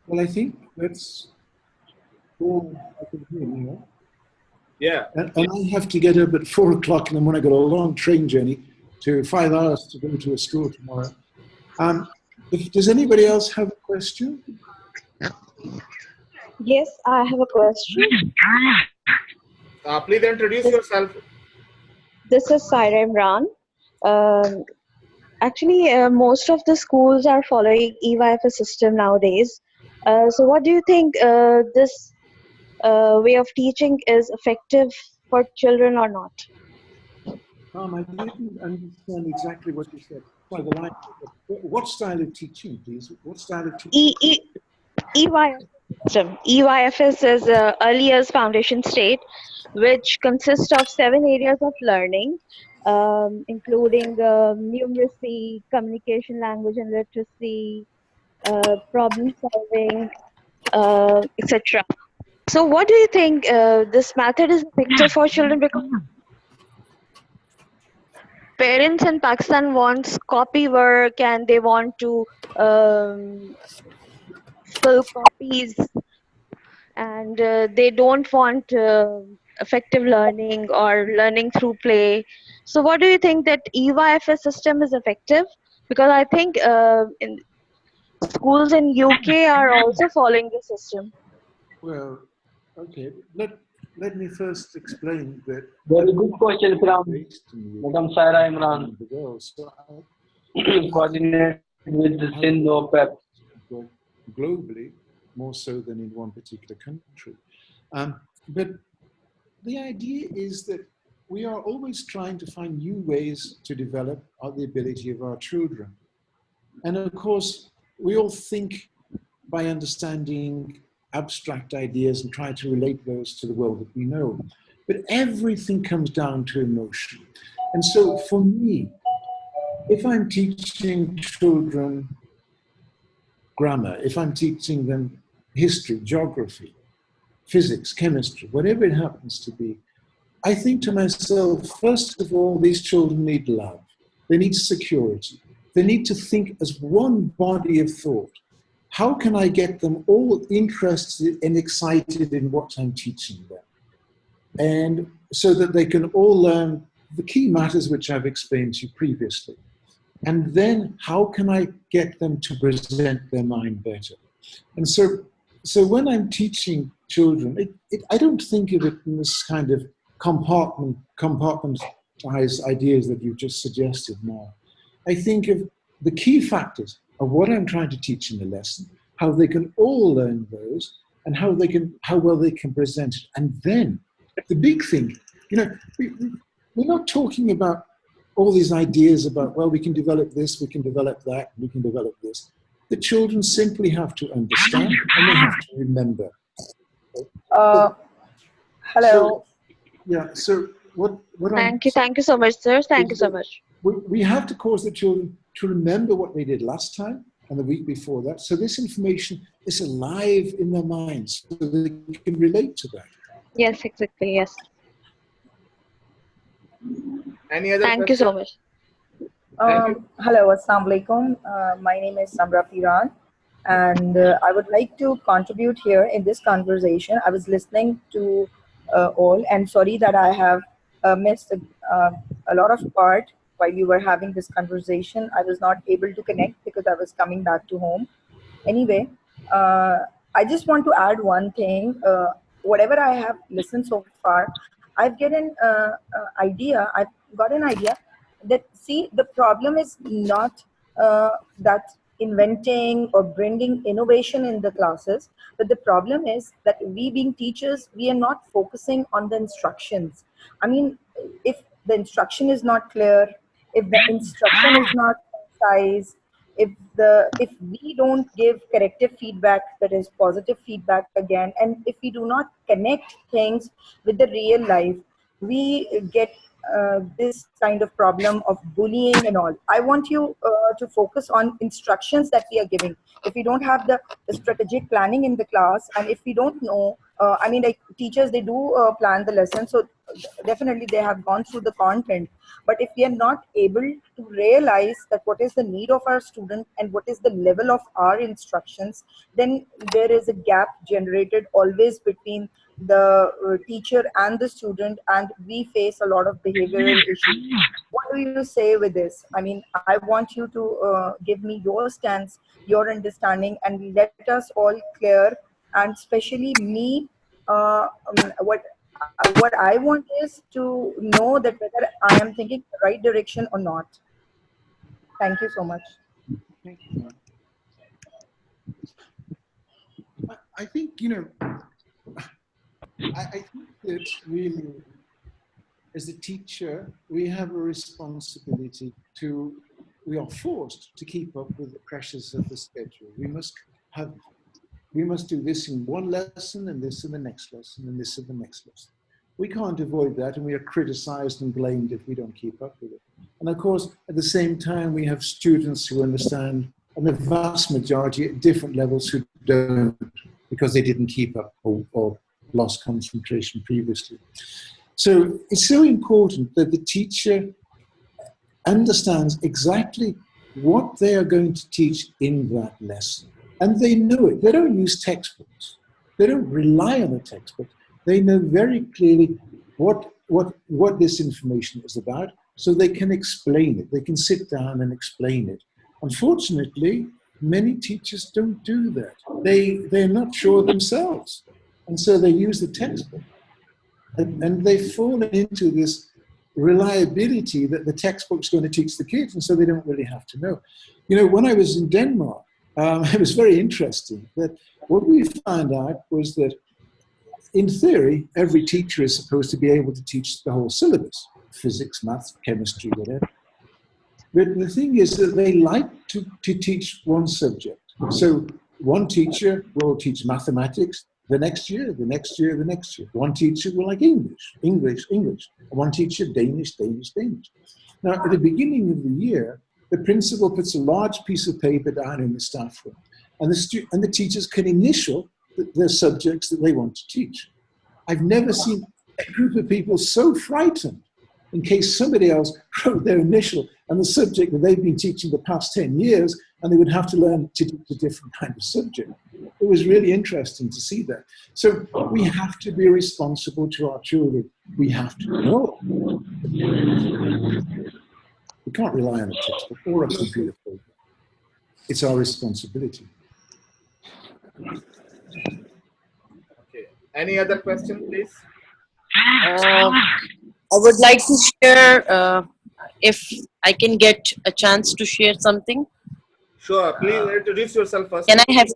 Well, I think that's all I can hear now. Yeah. And I have to get up at 4 o'clock in the morning. I got a long train journey to 5 hours to go to a school tomorrow. Does anybody else have a question? Yes, I have a question. Please introduce yourself. This is Saira Imran. Actually, most of the schools are following EYFS system nowadays. So what do you think this way of teaching is effective for children or not? I didn't understand exactly what you said. Sorry, the line. What style of teaching, please? What style of teaching? EYFS system. EYFS is Early Years Foundation State, which consists of 7 areas of learning, including numeracy, communication, language and literacy, problem solving, etc. So what do you think this method is effective for children? Because parents in Pakistan wants copy work and they want to fill copies, and they don't want effective learning or learning through play. So what do you think that EYFS system is effective? Because I think in schools in UK are also following the system. Well, okay. Let me first explain that. Very good question from Madam Saira Imran. Coordinated with the Sindh Opep. Globally, more so than in one particular country. But the idea is that we are always trying to find new ways to develop the ability of our children. And of course, we all think by understanding abstract ideas and try to relate those to the world that we know. But everything comes down to emotion. And so for me, if I'm teaching children grammar, if I'm teaching them history, geography, physics, chemistry, whatever it happens to be, I think to myself, first of all, these children need love. They need security. They need to think as one body of thought. How can I get them all interested and excited in what I'm teaching them? And so that they can all learn the key matters which I've explained to you previously. And then how can I get them to present their mind better? And so when I'm teaching children, I don't think of it in this kind of compartmentized ideas that you just suggested now. I think of the key factors of what I'm trying to teach in the lesson, how they can all learn those, and how well they can present it. And then the big thing, we're not talking about all these ideas about, well, we can develop this, we can develop that, we can develop this. The children simply have to understand and they have to remember. Hello. So what Thank you so much, sir. Thank you so much. We have to cause the children to remember what they did last time and the week before that. So this information is alive in their minds so they can relate to that. Yes, exactly, yes. Any other Thank you so much. Hello, Assalamu alaikum. My name is Samra Firan, and I would like to contribute here in this conversation. I was listening to all, and sorry that I have missed a lot of part while you were having this conversation. I was not able to connect because I was coming back to home. Anyway, I just want to add one thing. Whatever I have listened so far, I've got an idea that, see, the problem is not that inventing or bringing innovation in the classes, but the problem is that we being teachers, we are not focusing on the instructions. I mean, if the instruction is not clear, if the instruction is not concise, if we don't give corrective feedback, that is positive feedback again, and if we do not connect things with the real life, we get this kind of problem of bullying and all. I want you to focus on instructions that we are giving. If we don't have the strategic planning in the class, and if we don't know, I mean, like teachers, they do plan the lesson, so definitely they have gone through the content. But if we are not able to realize that what is the need of our student and what is the level of our instructions, then there is a gap generated always between the teacher and the student, and we face a lot of behavioral issues. What do you say with this? I mean, I want you to give me your stance, your understanding, and let us all clear, and especially me, what I want is to know that whether I am thinking the right direction or not. Thank you so much. Thank you. I think, I think that really, as a teacher, we have a responsibility we are forced to keep up with the pressures of the schedule. We must do this in one lesson, and this in the next lesson, and this in the next lesson. We can't avoid that, and we are criticized and blamed if we don't keep up with it. And of course, at the same time, we have students who understand, and the vast majority at different levels who don't, because they didn't keep up or lost concentration previously. So it's so important that the teacher understands exactly what they are going to teach in that lesson. And they know it. They don't use textbooks. They don't rely on a textbook. They know very clearly what this information is about, so they can explain it. They can sit down and explain it. Unfortunately, many teachers don't do that. They're not sure themselves. And so they use the textbook. And they've fallen into this reliability that the textbook's going to teach the kids, and so they don't really have to know. When I was in Denmark, it was very interesting that what we found out was that in theory, every teacher is supposed to be able to teach the whole syllabus, physics, maths, chemistry, whatever. But the thing is that they like to teach one subject. So one teacher will teach mathematics the next year, the next year, the next year. One teacher will like English. One teacher, Danish. Now, at the beginning of the year, the principal puts a large piece of paper down in the staff room, and the teachers can initial the subjects that they want to teach. I've never seen a group of people so frightened in case somebody else wrote their initial and the subject that they've been teaching the past 10 years, and they would have to learn to teach a different kind of subject. It was really interesting to see that. So we have to be responsible to our children. We have to know. We can't rely on a textbook or a computer program. It's our responsibility. Okay. Any other question, please? I would like to share, if I can get a chance to share something. Sure, please introduce yourself first. Can I have?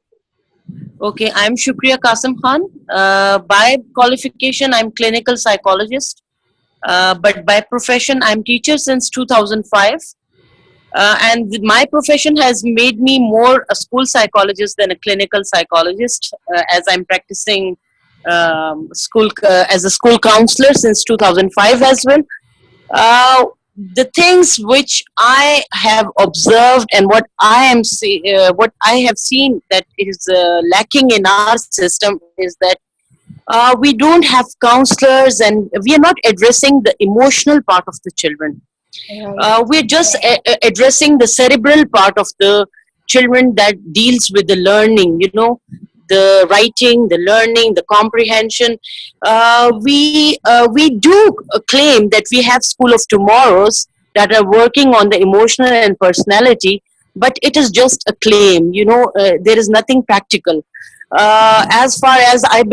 Okay, I'm Shukriya Qasim Khan. By qualification, I'm clinical psychologist, but by profession, I'm teacher since 2005. And my profession has made me more a school psychologist than a clinical psychologist, as I'm practicing as a school counselor since 2005 as well. The things which I have observed and what I have seen that is lacking in our system is that we don't have counselors, and we are not addressing the emotional part of the children. We're just addressing the cerebral part of the children that deals with the learning, the writing, the learning, the comprehension. We do claim that we have School of Tomorrows that are working on the emotional and personality, but it is just a claim. There is nothing practical. As far as I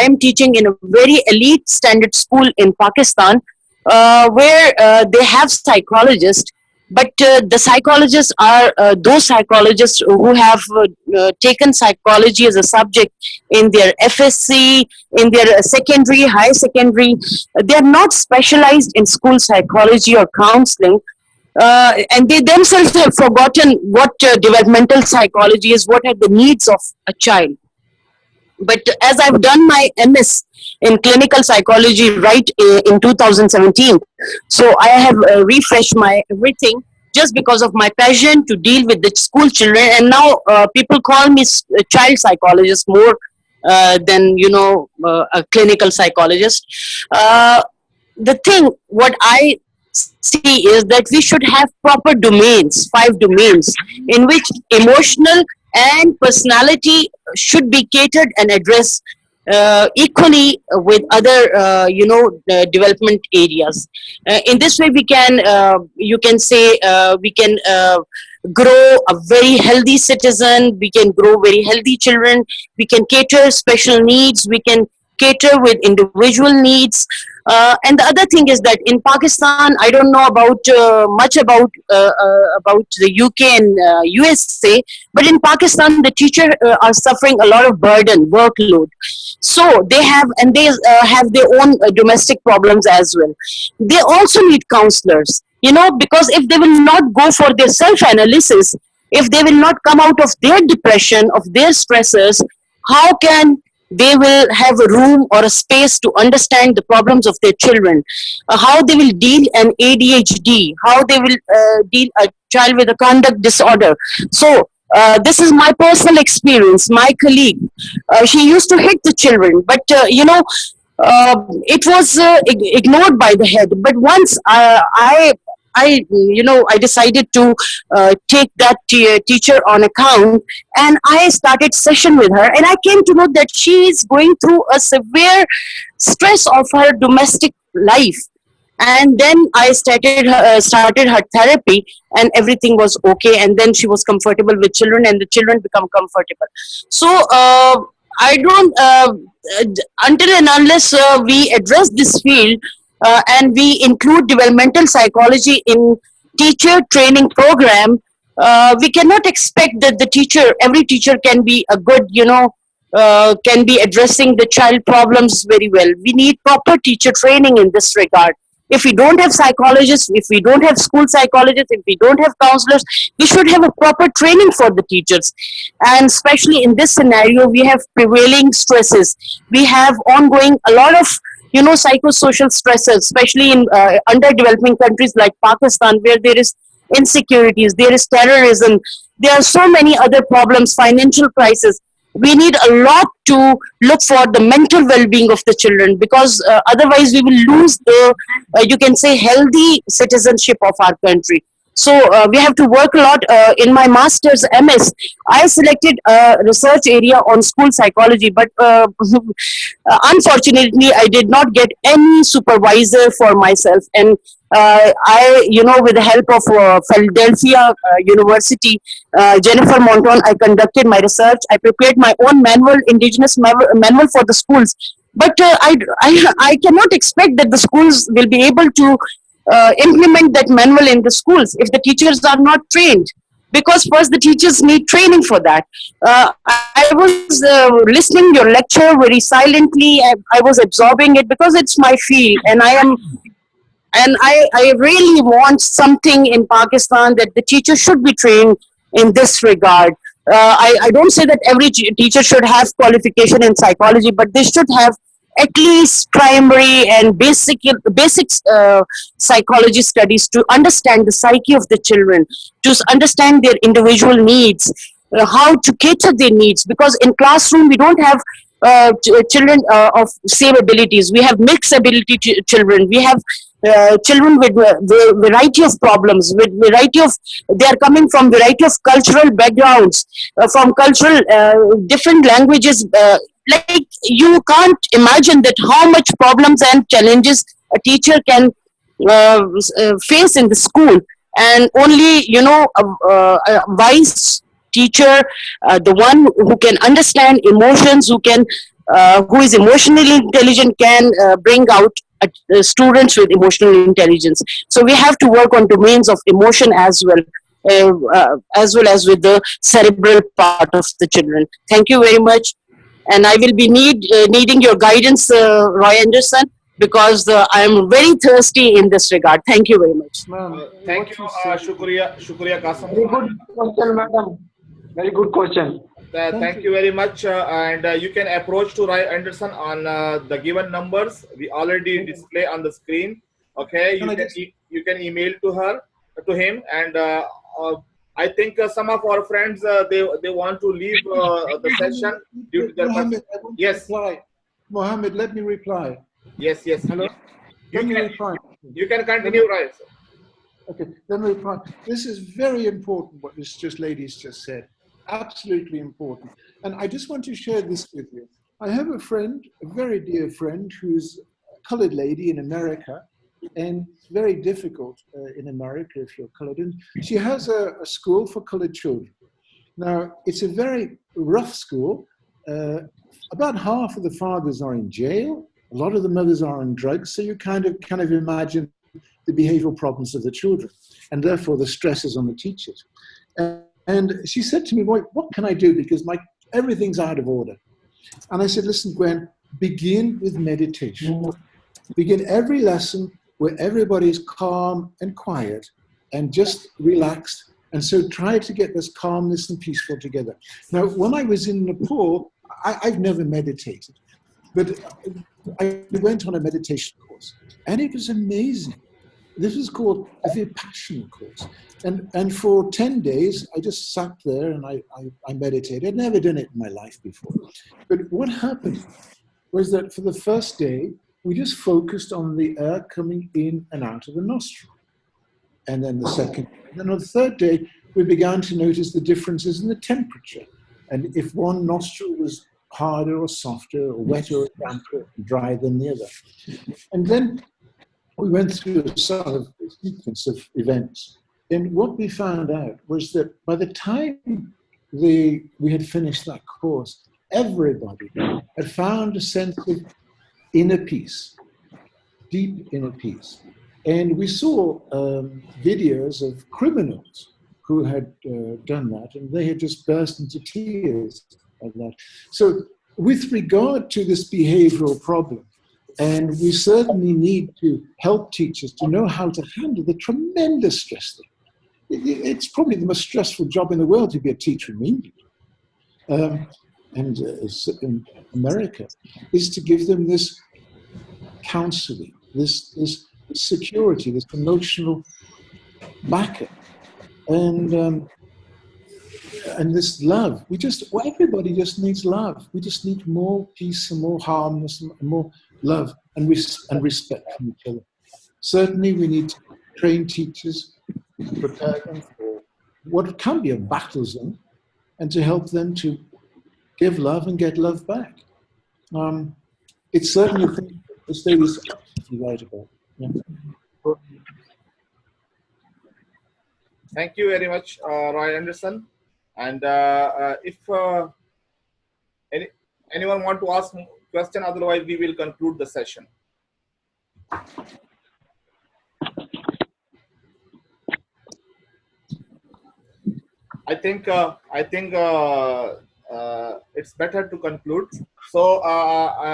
am teaching in a very elite standard school in Pakistan, where they have psychologists, but the psychologists are those psychologists who have taken psychology as a subject in their FSC, in their secondary, high secondary. They are not specialized in school psychology or counseling, and they themselves have forgotten what developmental psychology is, what are the needs of a child. But as I've done my MS in clinical psychology right in 2017, so I have refreshed my everything just because of my passion to deal with the school children. And now people call me a child psychologist more than a clinical psychologist. The thing what I see is that we should have proper domains, 5 domains, in which emotional and personality should be catered and addressed equally with other development areas. In this way we can you can say we can grow a very healthy citizen, we can grow very healthy children, we can cater special needs, we can cater with individual needs. And the other thing is that in Pakistan, I don't know about much about the UK and USA, but in Pakistan, the teachers are suffering a lot of burden, workload. So they have their own domestic problems as well. They also need counselors, because if they will not go for their self-analysis, if they will not come out of their depression, of their stresses, how can they will have a room or a space to understand the problems of their children, how they will deal an ADHD, how they will deal a child with a conduct disorder. So this is my personal experience. My colleague, she used to hit the children, but it was ignored by the head. But once I decided to take that teacher on account, and I started session with her, and I came to know that she is going through a severe stress of her domestic life. And then I started her therapy, and everything was okay. And then she was comfortable with children, and the children become comfortable. So I don't until and unless we address this field. And we include developmental psychology in teacher training program, we cannot expect that every teacher can be a good, can be addressing the child problems very well. We need proper teacher training in this regard. If we don't have psychologists, if we don't have school psychologists, if we don't have counselors, we should have a proper training for the teachers. And especially in this scenario, we have prevailing stresses. We have ongoing a lot of psychosocial stresses, especially in underdeveloping countries like Pakistan, where there is insecurities, there is terrorism, There are so many other problems, financial crisis. We need a lot to look for the mental well-being of the children, because otherwise we will lose the, you can say, healthy citizenship of our country. So we have to work a lot. In my master's MS, I selected a research area on school psychology, but unfortunately, I did not get any supervisor for myself. And I, with the help of Philadelphia University, Jennifer Monton, I conducted my research. I prepared my own manual, indigenous manual for the schools. But I cannot expect that the schools will be able to implement that manual in the schools if the teachers are not trained, because first the teachers need training for that. I was listening your lecture very silently. I was absorbing it because it's my field, and I really want something in Pakistan that the teacher should be trained in this regard. I don't say that every teacher should have qualification in psychology, but they should have at least primary and basics psychology studies to understand the psyche of the children, to understand their individual needs, how to cater their needs. Because in classroom we don't have children of same abilities. We have mixed ability children. We have children with variety of problems, with variety of, they are coming from variety of cultural backgrounds, from cultural different languages. Like, you can't imagine that how much problems and challenges a teacher can face in the school. And only, a wise teacher, the one who can understand emotions, who is emotionally intelligent, can bring out students with emotional intelligence. So we have to work on domains of emotion as well as with the cerebral part of the children. Thank you very much. And I will be needing your guidance, Roy Andersen, because I am very thirsty in this regard. Thank you very much. Thank you, Shukriya Qasim. Very good question, madam. Very good question. Thank you very much. And you can approach to Roy Andersen on the given numbers. We already display on the screen. Okay, you can email to him, and I think some of our friends they want to leave the session due to their Mohammed, yes. Mohammed, let me reply. Yes. Hello. You can continue, right? Okay, let me reply. This is very important what this ladies just said. Absolutely important. And I just want to share this with you. I have a friend, a very dear friend, who's a colored lady in America, and it's very difficult in America if you're colored. And she has a school for colored children. Now, it's a very rough school. About half of the fathers are in jail. A lot of the mothers are on drugs. So you kind of imagine the behavioral problems of the children, and therefore the stresses on the teachers. And she said to me, "Boy, what can I do? Because everything's out of order." And I said, "Listen, Gwen, begin with meditation. Begin every lesson where everybody's calm and quiet and just relaxed. And so try to get this calmness and peaceful together." Now, when I was in Nepal, I've never meditated, but I went on a meditation course, and it was amazing. This is called a Vipassana course. And for 10 days, I just sat there and I meditated. I'd never done it in my life before. But what happened was that for the first day, we just focused on the air coming in and out of the nostril. And then the second, and then on the third day, we began to notice the differences in the temperature. And if one nostril was harder or softer or wetter or damper or drier than the other. And then we went through a sort of sequence of events. And what we found out was that by the time we had finished that course, everybody had found a sense of inner peace, deep inner peace. And we saw videos of criminals who had done that, and they had just burst into tears of that. So with regard to this behavioral problem, and we certainly need to help teachers to know how to handle the tremendous stress thing. It's probably the most stressful job in the world to be a teacher in England and in America, is to give them this counseling, this security, this emotional backup. And and this love. Everybody just needs love. We just need more peace and more harmless and more love and respect from each other. Certainly, we need to train teachers, prepare them for what can be a battle zone, and to help them to give love and get love back. It's certainly a thing the state is absolutely right about. Yeah. Thank you very much, Roy Andersen. And if anyone want to ask question, otherwise we will conclude the session. I think it's better to conclude. So,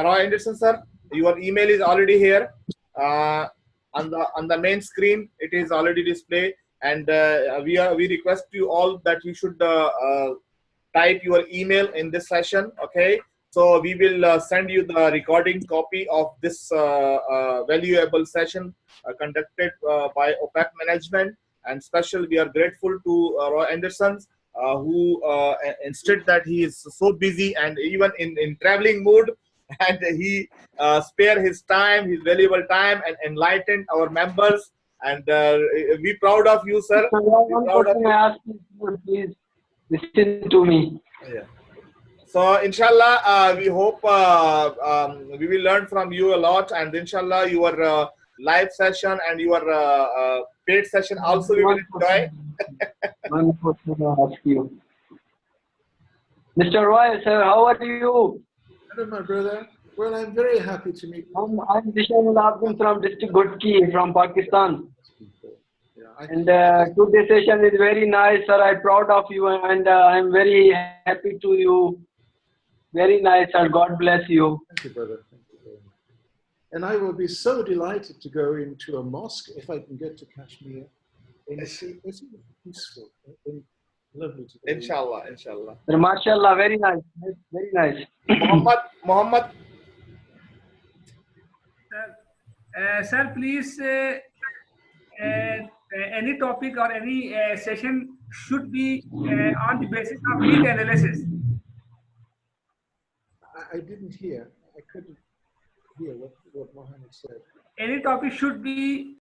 Roy Andersen, sir, your email is already here on the main screen. It is already displayed, and we request you all that you should type your email in this session. Okay, so we will send you the recording copy of this valuable session conducted by Opep management. And special, we are grateful to Roy Andersen, who instead that he is so busy and even in traveling mood, and he spare his time, his valuable time, and enlightened our members. And we proud of you, sir. One question I ask you, please listen to me. Yeah. So, inshallah, we hope we will learn from you a lot, and inshallah, your live session and your paid session also we will enjoy. One question I ask you. Mr. Roy, sir, how are you? Hello, my brother. Well, I'm very happy to meet you. I'm Dishan Abdul from district Gutki from Pakistan. And today's session is very nice, sir. I'm proud of you, and I'm very happy to you. Very nice, sir. God bless you. Thank you, brother. Thank you very much. And I will be so delighted to go into a mosque if I can get to Kashmir. It's peaceful and lovely to go. Inshallah, inshallah. Sir, mashallah, very nice. Very nice. Muhammad. Sir, please, any topic or any session should be on the basis of need analysis. I didn't hear. I couldn't hear what Mohammed said. Any topic should be